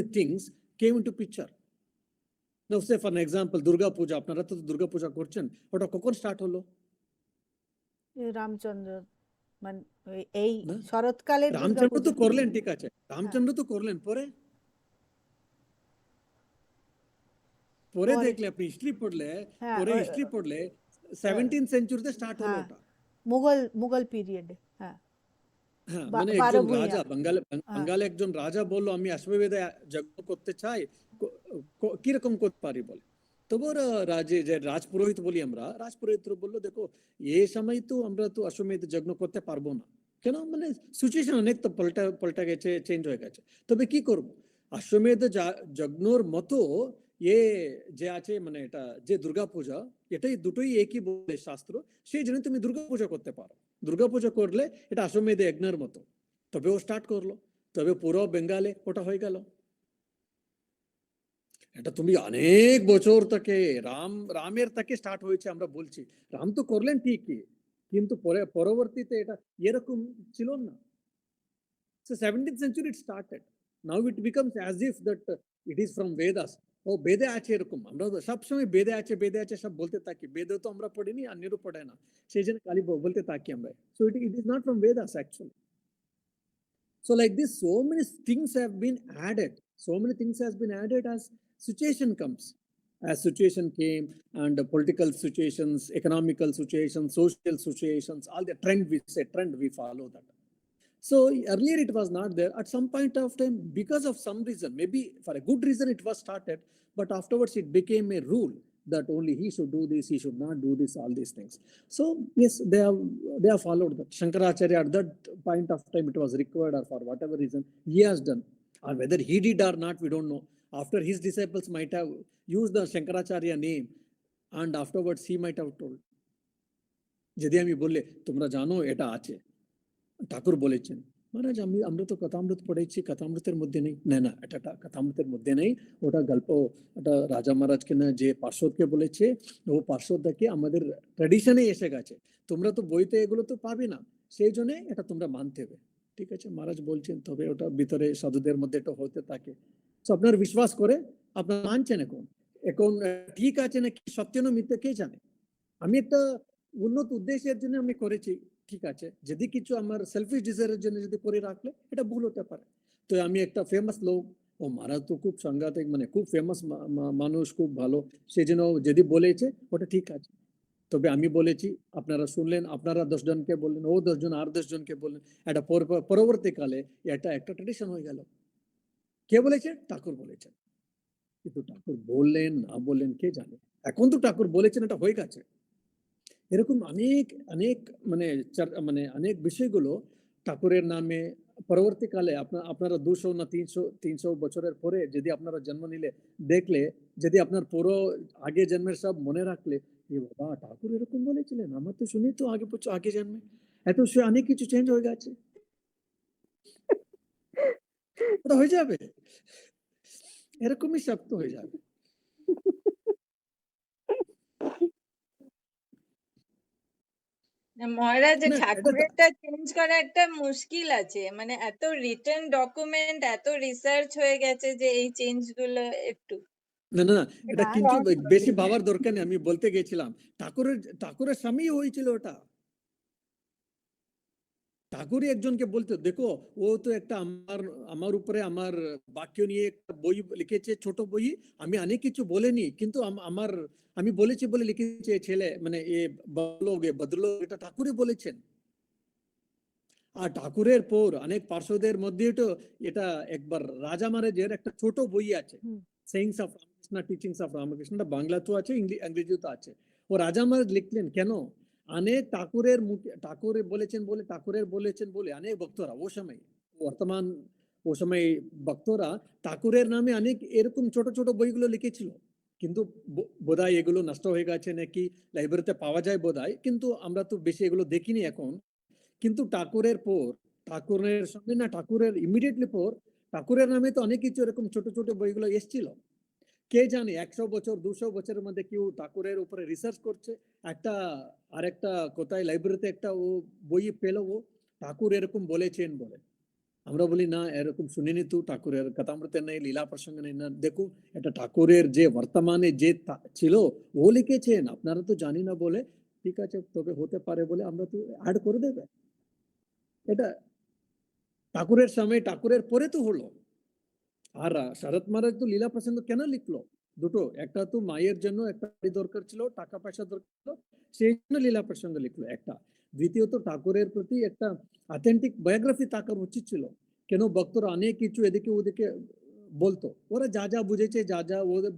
things came into picture. Now, say for an example, Durga Puja. Apnara to Durga Puja korchen. Oটা কখন start হলো? রামচন্দ্র মানে এই শরৎকালের রামচন্দ্র তো করলেন, ঠিক আছে, রামচন্দ্র তো করলেন, পরে দেখলে আপনি হিস্ট্রি পড়লে, পরে হিস্ট্রি পড়লে 17th সেঞ্চুরিতে স্টার্ট হলো ওটা। মুঘল পিরিয়ডে। হ্যাঁ, মানে একজন রাজা, বাঙালি একজন রাজা বললো আমি অশ্বমেধে যজ্ঞ করতে চাই, কিরকম করতে পারি বলে। তবুও রাজপুরোহিত বলি আমরা, রাজপুরোহিত বললো দেখো এই সময় তো আমরা তো অশ্বমেধ যজ্ঞ করতে পারবো না, কেন, মানে সিচুয়েশন অনেক তো পাল্টা গেছে, চেঞ্জ হয়ে গেছে, তবে কি করব, অশ্বমেধ যজ্ঞর মতো যে আছে, মানে এটা যে দুর্গা পূজা, এটাই দুটোই একই বলে শাস্ত্র, সেই জন্য তুমি দুর্গা পূজা করতে পারো। দুর্গা পূজা করলে এটা অশ্বমেধ যজ্ঞের মতো, তবে ও স্টার্ট করলো, তবে পুরো বেঙ্গালে ওটা হয়ে গেল। এটা তুমি অনেক বছর থেকে রামের থেকে স্টার্ট হয়েছে আমরা বলছি, রাম তো করলেন ঠিকই, কিন্তু পরবর্তীতে এটা এরকম ছিল না। So 17th century it started. Now it becomes as if that it is from Vedas. ও বেদে আছে এরকম, আমরা সবসময় বেদে আছে সব বলতে থাকি, বেদে তো আমরা পড়িনি, অন্যেরও পড়ে না, সেই জন্য খালি বলতে থাকি আমরা। So it is not from Vedas actually. So like this, so many things have been added. So many things has been added as situation comes. As situation came, and the political situations, economical situations, social situations, all the trend we follow that. So earlier it was not there. At some point of time, because of some reason, maybe for a good reason it was started, but afterwards it became a rule that only he should do this, he should not do this, all these things. So yes, they have followed that. Shankaracharya at that point of time it was required, or for whatever reason he has done, or whether he did or not, we don't know. After his disciples might have used the Shankaracharya name, and afterwards he might have told, যদি আমি বললে তোমরা জানো এটা আছে, ঠাকুর বলেছেন, মহারাজ আমরা তো কথামৃত পড়েছি, কথামৃতের মধ্যে নেই, না এটা কথামৃতের মধ্যে নেই, ওটা গল্প, ওটা রাজা মহারাজকে না যে পার্শ্বদকে বলেছে, ও পার্শ্বদকে আমাদের ট্র্যাডিশনে এসে গেছে, তোমরা তো বইতে এগুলো তো পাবে না, সেই জন্য এটা তোমরা মানতে হবে। ঠিক আছে, মহারাজ বলছেন, তবে ওটা ভিতরে সাধুদের মধ্যে এটা হতে থাকে, আপনার বিশ্বাস করে আপনার মানছেন। এখন ঠিক আছে নাকি সত্য না মিথ্যে কে জানে, আমি একটা উন্নত উদ্দেশ্যের জন্য আমি করেছি, ঠিক আছে, যদি কিছু আমার সেলফিশ ডিজায়ারের জন্য যদি করে রাখলে এটা ভুল হতে পারে। তো আমি একটা ফেমাস লোক, ও মহারাজ তো খুব সাংঘাতিক, মানে খুব ফেমাস মানুষ, খুব ভালো, সেই জন্য যদি বলেছে ওটা ঠিক আছে, তবে আমি বলেছি, আপনারা শুনলেন, আপনারা 10 জনকে বললেন, ও 10 জন আর 10 জনকে বললেন, এটা পরবর্তীকালে এটা একটা ট্রেডিশন হয়ে গেল। কে বলেছে? ঠাকুর বলেছেন, কিন্তু ঠাকুর বললেন না বললেন কে জানে, এখন তো ঠাকুর বলেছেন এটা হয়ে গেছে। এরকম অনেক মানে অনেক বিষয়গুলো ঠাকুরের নামে পরবর্তীকালে আপনারা 200 না 300 বছরের পরে যদি আপনারা জন্ম নিলে দেখলে, যদি আপনার পুরো আগে জন্মের সব মনে রাখলে, বাবা ঠাকুর এরকম বলেছিলেন, আমার তো শুনি তো আগে জন্মে, এত সে অনেক কিছু চেঞ্জ হয়ে গেছে, ওটা হয়ে যাবে, এরকমই সব তো হয়ে যাবে। মহারাজ না, এটা তো ঠাকুরেরটা চেঞ্জ করা একটা মুশকিল আছে, মানে এত রিটেন ডকুমেন্ট, এত রিসার্চ হয়ে গেছে যে এই চেঞ্জ গুলো একটু না না না, এটা না, কিন্তু বেশি ভাবার দরকার নেই। আমি বলতে গেছিলাম ঠাকুরের স্বামী হয়েছিল ওটা। ঠাকুরই একজনকে বলতো, দেখো ও তো একটা আমার উপরে আমার বাক্য নিয়ে একটা বই লিখেছে, ছোট বই। আমি অনেক কিছু বলিনি, কিন্তু আমি বলেছি বলে লিখেছে ছেলে, মানে এ বদলো, এটা ঠাকুরই বলেছেন। আর ঠাকুরের পর অনেক পার্শ্বদের মধ্যে তো এটা একবার রাজা মহারাজের একটা ছোট বই আছে, sayings of Ramakrishna, teachings of Ramakrishna, বাংলাতেও আছে, ইংরেজিতেও আছে। ও রাজা মহারাজ লিখলেন কেন, অনেক ঠাকুরের মুখে ঠাকুর বলেছেন বলে অনেক ভক্তরা ও সময়, বর্তমান ও সময় ভক্তরা ঠাকুরের নামে অনেক এরকম ছোট ছোট বইগুলো লিখেছিল। কিন্তু বোধহয় এগুলো নষ্ট হয়ে গেছে নাকি, লাইব্রেরিতে পাওয়া যায় বোধহয়, কিন্তু আমরা তো বেশি এগুলো দেখিনি এখন। কিন্তু ঠাকুরের সঙ্গে না, ঠাকুরের ইমিডিয়েটলি পর ঠাকুরের নামে তো অনেক কিছু এরকম ছোট ছোট বইগুলো এসেছিল। কে জানে 100 বছর 200 বছরের মধ্যে কেউ ঠাকুরের উপরে রিসার্চ করছে, আরেকটা কোথায় লাইব্রেরিতে একটা ও বই পেল, ও ঠাকুর এরকম বলেছেন বলে। আমরা বলি না, এরকম শুনিনি তো, ঠাকুরের কথামৃতে নেই, লীলা প্রসঙ্গ নেই। না, দেখুন এটা ঠাকুরের যে বর্তমানে যে ছিল ও লিখেছেন, আপনারা তো জানি না বলে, ঠিক আছে তবে হতে পারে বলে আমরা তো অ্যাড করে দেবে। এটা ঠাকুরের সময় ঠাকুরের পরে তো হলো। আর শরৎ মহারাজ তো লীলা প্রসঙ্গ কেন লিখলো? দুটো, একটা তো মায়ের জন্য একটা দরকার ছিল, টাকা পয়সা দরকার ছিল, সেই জন্য লীলা প্রসঙ্গ লিখলো একটা। দ্বিতীয়ত ঠাকুরের প্রতি একটা অথেন্টিক বায়োগ্রাফি থাকার উচিত ছিল। কেন ভক্তরা অনেক কিছু এদিকে ওদিকে বলতো, ওরা যা যা বুঝেছে, যা যা ওদের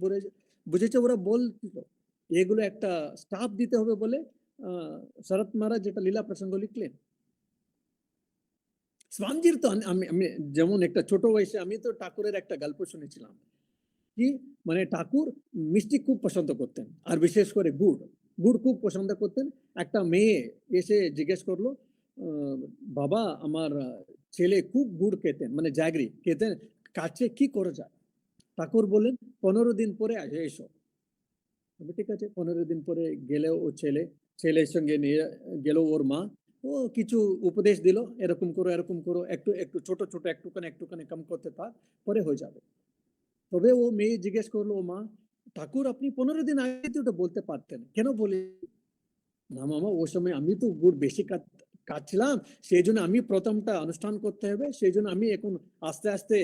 বুঝেছে ওরা বলছিল, এগুলো একটা স্টাফ দিতে হবে বলে শরৎ মহারাজ যেটা লীলা প্রসঙ্গ লিখলেন। স্বামীজির তো আমি যেমন একটা ছোট বয়সে আমি তো ঠাকুরের একটা গল্প শুনেছিলাম, কি মানে ঠাকুর মিষ্টি খুব পছন্দ করতেন, আর বিশেষ করে গুড় খুব পছন্দ করতেন। একটা মেয়ে এসে জিজ্ঞেস করলো, বাবা আমার ছেলে খুব গুড় খেতেন, মানে জাগরি খেতেন, কাছে কি করে যায়? ঠাকুর বললেন 15 দিন পরে এসো। ঠিক আছে, 15 দিন পরে গেলে ও ছেলের সঙ্গে নিয়ে গেল ওর মা, ও কিছু উপদেশ দিল, এরকম করো, একটু একটু ছোট ছোট একটুখানি কম করতে থাক, পরে হয়ে যাবে। তবে ও মেয়ে জিজ্ঞেস করলো, ও মা ঠাকুর আপনি 15 দিন আগে তো ওটা বলতে পারতেন, কেন বলে? না মামা, ও সময় আমি তো গুড় বেশি কাটছিলাম, সেই জন্য আমি প্রথমটা অনুষ্ঠান করতে হবে, সেই জন্য আমি এখন আস্তে আস্তে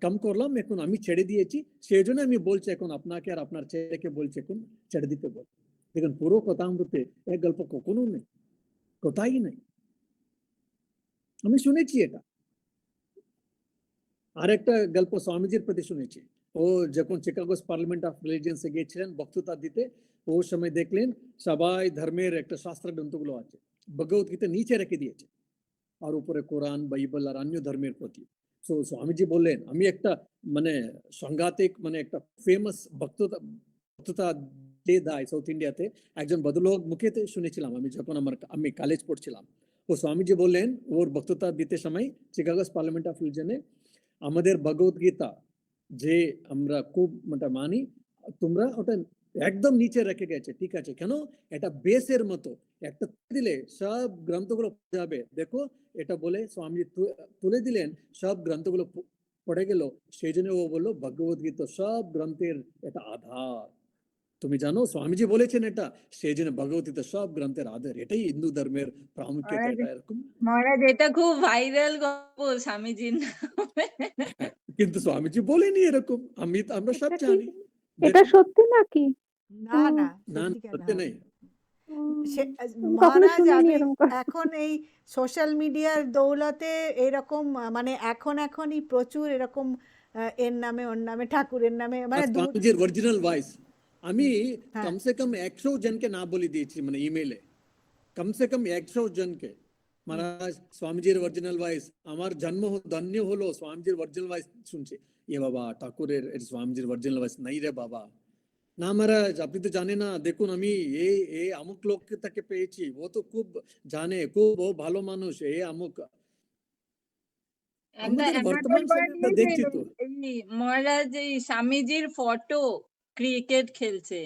কম করলাম, এখন আমি ছেড়ে দিয়েছি, সেই জন্য আমি বলছি এখন আপনাকে আর আপনার ছেলেকে বলছি এখন ছেড়ে দিতে বল। দেখুন পুরো কথা আমতে এক গল্প কখনো নেই, কোথায় নেই, আমি শুনেছি এটা। আরেকটা গল্প স্বামীজির প্রতি শুনেছি। ও যখন চিকাগো পার্লামেন্ট অফ রিলিজিয়ন্সে গিয়েছিলেন বক্তৃতা দিতে, ও সময় দেখলেন সবাই ধর্মের একটা শাস্ত্র গ্রন্থগুলো আছে, ভগবত গীতা নিচে রেখে দিয়েছে, আর উপরে কোরআন, বাইবেল আর অন্য ধর্মের প্রতি। তো স্বামীজি বললেন, আমি একটা মানে সাংঘাতিক মানে একটা ফেমাস বক্তৃতা দেয় সাউথ ইন্ডিয়াতে, একজন ভদ্রলোক মুখেতে শুনেছিলাম আমি যখন আমি কলেজ পড়ছিলাম। ও স্বামীজি বললেন ওর বক্তৃতা দিতে সময় চিকাগো পার্লামেন্ট অফ রিলিজনে, আমাদের ভগবত গীতা যে আমরা খুব মানি, তোমরা ওটা একদম নিচে রেখে গেছে, ঠিক আছে, কেন? এটা বেসের মতো, একটা দিলে সব গ্রন্থগুলো যাবে। দেখো এটা বলে স্বামী তুলে দিলেন, সব গ্রন্থগুলো পড়ে গেল। সেই জন্য ও বললো ভগবত গীতা সব গ্রন্থের এটা আধার। তুমি জানো স্বামীজি বলেছেন এটা, সেই জন্য ভগবত গীতা সব গ্রন্থের আধার, এটাই হিন্দু ধর্মের প্রামুখ্যতা, এটা এরকম। মহারাজ এটা খুব ভাইরাল গল্প স্বামীজির নামে। কিন্তু স্বামীজি বলেনি এরকম, আমরা সব এটা কি জানি। এটা সত্যি নাকি? না না, না সত্যি কেন সত্যি হবে? নেই। আমি কখনো মহারাজ শুনিনি আমি এরকম কথা। এখন এই সোশ্যাল মিডিয়ার দৌলতে এরকম মানে এখনই প্রচুর এরকম এর নামে ওর নামে ঠাকুরের নামে আর মানে স্বামীজির অরিজিনাল ভয়েস আমি হ্যাঁ কমসে কম 100 জনকে না বলে দিয়েছি, মানে ইমেলে কমসে কম 100 জনকে, মহারাজ স্বামীজির অরিজিনাল ভয়েস, আমার জন্ম ধন্য হলো স্বামীজির অরিজিনাল ভয়েস শুনছে। এ বাবা ঠাকুরের স্বামীজির অরিজিনাল ভয়েস নাই রে বাবা। না মহারাজ আপনি তো জানেন না, দেখুন আমি এই আমুক লোককে তাকে পেয়েছি, ও তো খুব জানে, খুব ও ভালো মানুষ, আমুক। আমাদের বর্তমান সময়টা দেখছি তো। এই মহারাজ এই স্বামীজির ফটো ক্রিকেট খেলছে,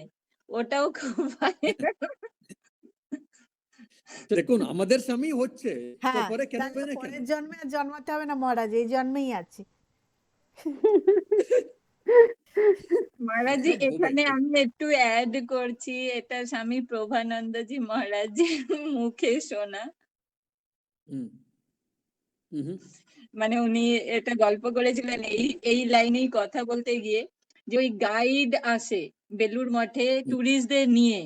ওটাও খুব viral। দেখুন আমাদের স্বামী হচ্ছে, তো হ্যাঁ, পরে কেন তাহলে হবে না কেন? পরের জন্মে আর জন্মাতে হবে না মহারাজ, এই জন্মেই আছি। মহারাজজি হবে। এখানে আমি একটু অ্যাড করছি, এটা স্বামী প্রভানন্দজি মহারাজজির মুখে শোনা। হুম হুম হুম, মানে উনি এটা গল্প করেছিলেন এই লাইনেই কথা বলতে গিয়ে, যে ওই গাইড আসে বেলুড় মঠে টুরিস্টদের নিয়ে,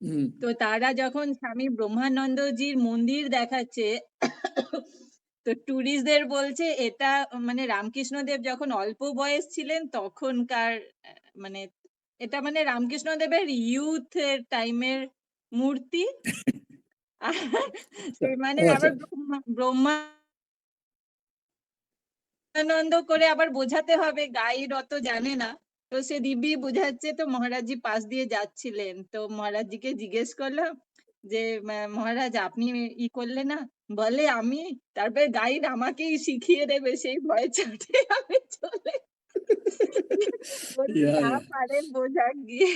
হুম, তো তারা যখন স্বামী ব্রহ্মানন্দজির মন্দির দেখাচ্ছে, তো টুরিস্টদের বলছে এটা মানে রামকৃষ্ণদেব যখন অল্প বয়স ছিলেন তখনকার, মানে এটা মানে রামকৃষ্ণদেবের ইউথ টাইমের মূর্তি। আর সেই মানে ও আচ্ছা, আবার ব্রহ্মানন্দ করে আবার বোঝাতে হবে, গাইড অত জানে না, তো সে দিব্যি বুঝাচ্ছে। তো মহারাজজি পাশ দিয়ে যাচ্ছিলেন, তো মহারাজজিকে জিজ্ঞেস করলাম যে মহারাজ আপনি ই করলে না? বলে আমি, তারপরে গাইড আমাকেই শিখিয়ে দেবে, সেই ভয় চোটে আমি চলে উনি ইয়া যা ইয়া, পারে বোঝাক গিয়ে।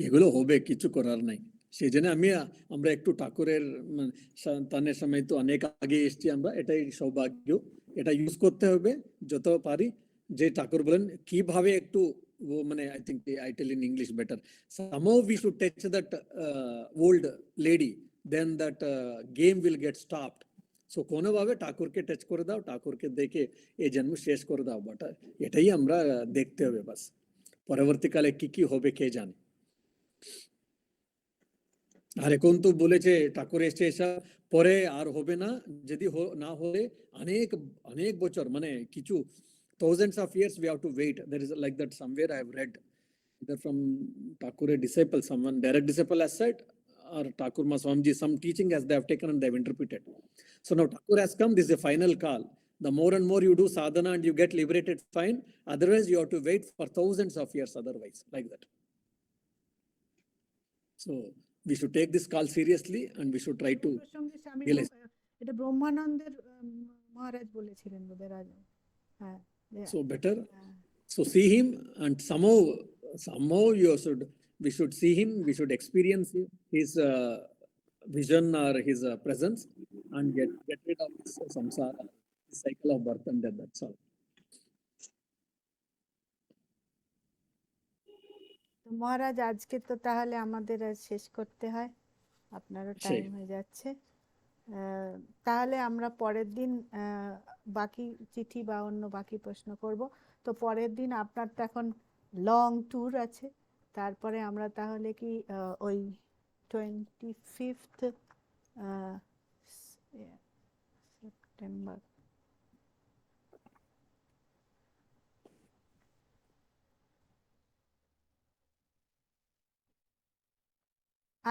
এগুলো হবে, কিছু করার নাই। সেই জন্য আমরা একটু ঠাকুরের তানের সময় তো অনেক আগে এসেছি আমরা, এটাই সৌভাগ্য, এটা ইউজ করতে হবে যত পারি। যে ঠাকুর বলেন কিভাবে একটু মানে I think I tell in English better, somehow we should touch that old lady, then that game will get stopped. So কোনোভাবে ঠাকুরকে টাচ করে দাও, ঠাকুরকে দেখে এই জন্ম শেষ করে দাও, বাট এটাই আমরা দেখতে হবে বাস। পরবর্তীকালে কি কি হবে কে জানে। আর এখন তো বলেছে ঠাকুর এসে এসব পরে আর হবে না, যদি না হলে অনেক অনেক বছর মানে কিছু thousands of years we have to wait. There is like that somewhere I have read, either from Thakur a disciple, someone direct disciple has said, or Thakur Ma Swamiji, some teaching as they have taken and they have interpreted. So now Thakur has come, this is a final call. The more and more you do sadhana and you get liberated, fine. Otherwise you have to wait for thousands of years otherwise, like that. So we should take this call seriously and we should try to প্রসঙ্গে স্বামী realize. এটা ব্রহ্মানন্দের মহারাজ বলেছিলেন বোধহয় রাজা। হ্যাঁ, So better. So see him, and somehow we should see him, we should experience his vision or his presence, and get rid of this samsara, this cycle of birth and death. That's all. তো মহারাজ আজকে তো তাহলে আমাদের আজ শেষ করতে হয়, আপনারও টাইম সেই। হয়ে যাচ্ছে। তাহলে আমরা পরের দিন বাকি চিঠি বা অন্য বাকি প্রশ্ন করব। তো পরের দিন আপনার তো এখন লং ট্যুর আছে, তারপরে আমরা তাহলে কি ওই 25th September,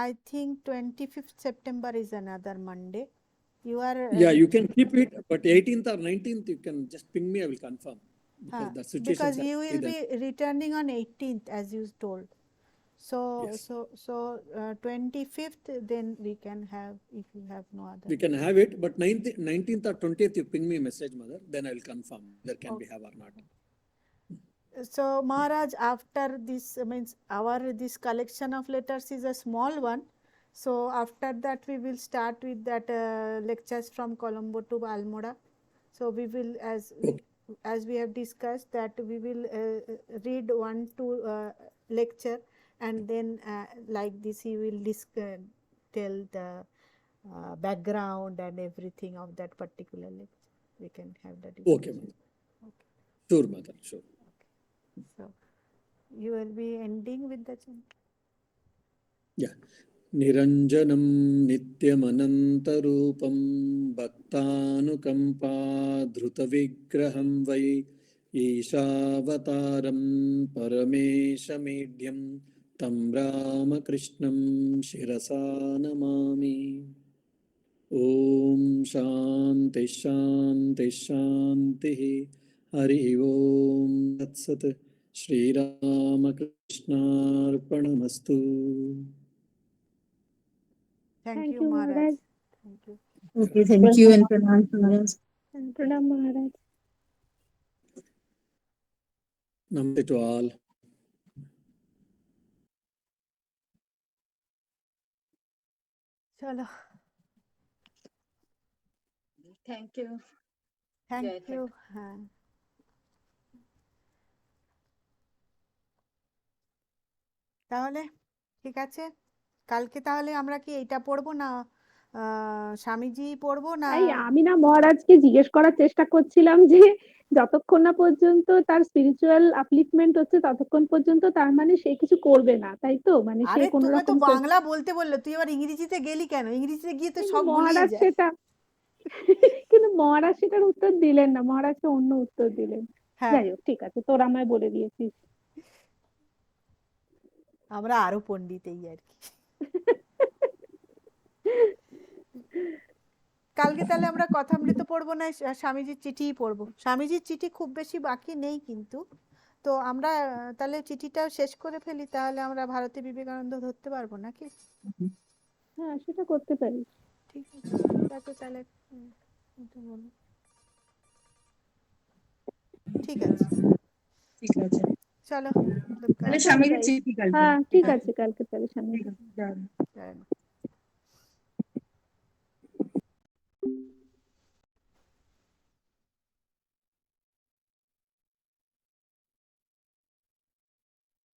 I think 25th September is another Monday. You are Yeah, you can keep it, but 18th or 19th you can just ping me, I will confirm, because the situations because are you will then. be returning on 18th as you told. So Yes. 25th then we can have, if you have no other. We can have it, but 19th or 20th you ping me a message, mother, then I will confirm whether can we have or not. So Maharaj, after this means this collection of letters is a small one. So after that we will start with that lectures from Colombo to Almora. So we will, as we have discussed, that we will read 1-2 lecture, and then like this he will tell the background and everything of that particular lecture. We can have that discussion. Okay, mother. Sure, mother, sure. So you will be ending with the chant. Yeah. निरञ्जनं नित्यमनन्तरूपं भक्तानुकम्पाधृतविग्रहं वै ईशावतारं परमेशमेढ्यं तं रामकृष्णं शिरसा नमामि। ॐ शान्ति शान्ति शान्तिः। हरि ओम तत्सत्। श्रीरामकृष्णार्पणमस्तु। Thank Thank you, you, Maharaj. Maharaj. Thank you. Okay, thank you and pranam Maharaj. Pranam, Maharaj. Namaste to all. চলো, thank you. Thank জয় you. ঠাকুর। হ্যাঁ, তাহলে ঠিক আছে, কালকে তাহলে আমরা কি এইটা পড়বো না স্বামীজি পড়বো না? তাই আমি না মহারাজকে জিজ্ঞেস করার চেষ্টা করছিলাম যে যতক্ষণ না পর্যন্ত তার স্পিরিচুয়াল আপলিফমেন্ট হচ্ছে ততক্ষণ পর্যন্ত তার মানে সে কিছু করবে না, তাই তো? মানে সে আরে কোনো তোকে তো রকম বাংলা বলতে বললো, তুই আবার ইংরেজিতে গেলি কেন? ইংরেজিতে গিয়ে তো কিন্তু সব গুলিয়ে মহারাজ যায়। সেটা কিন্তু মহারাজ সেটার উত্তর দিলেন না, মহারাজকে অন্য উত্তর দিলেন। হ্যাঁ, যাই হোক, ঠিক আছে, তোর আমায় বলে দিয়েছিস। আমরা আরো পণ্ডিত এই আর কি। কালকে তাহলে আমরা কথামৃত পড়বো না, স্বামীজির চিঠিই পড়বো। স্বামীজির চিঠি খুব বেশি বাকি নেই কিন্তু। তো আমরা তাহলে চিঠিটা শেষ করে ফেলি, তাহলে আমরা ভারতী বিবেকানন্দ ধরতে পারবো নাকি? হ্যাঁ, সেটা করতে পারিস। ঠিক আছে, ঠিক আছে তাহলে। এটা বলো। ঠিক আছে, ঠিক আছে, চলো। তাহলে কালকে স্বামীজির তাই। চিঠি কালকে। হ্যাঁ, ঠিক ঠিক আছে, আছে, কালকে তাহলে সামনে। ঠিক আছে, যাও। জয় মা।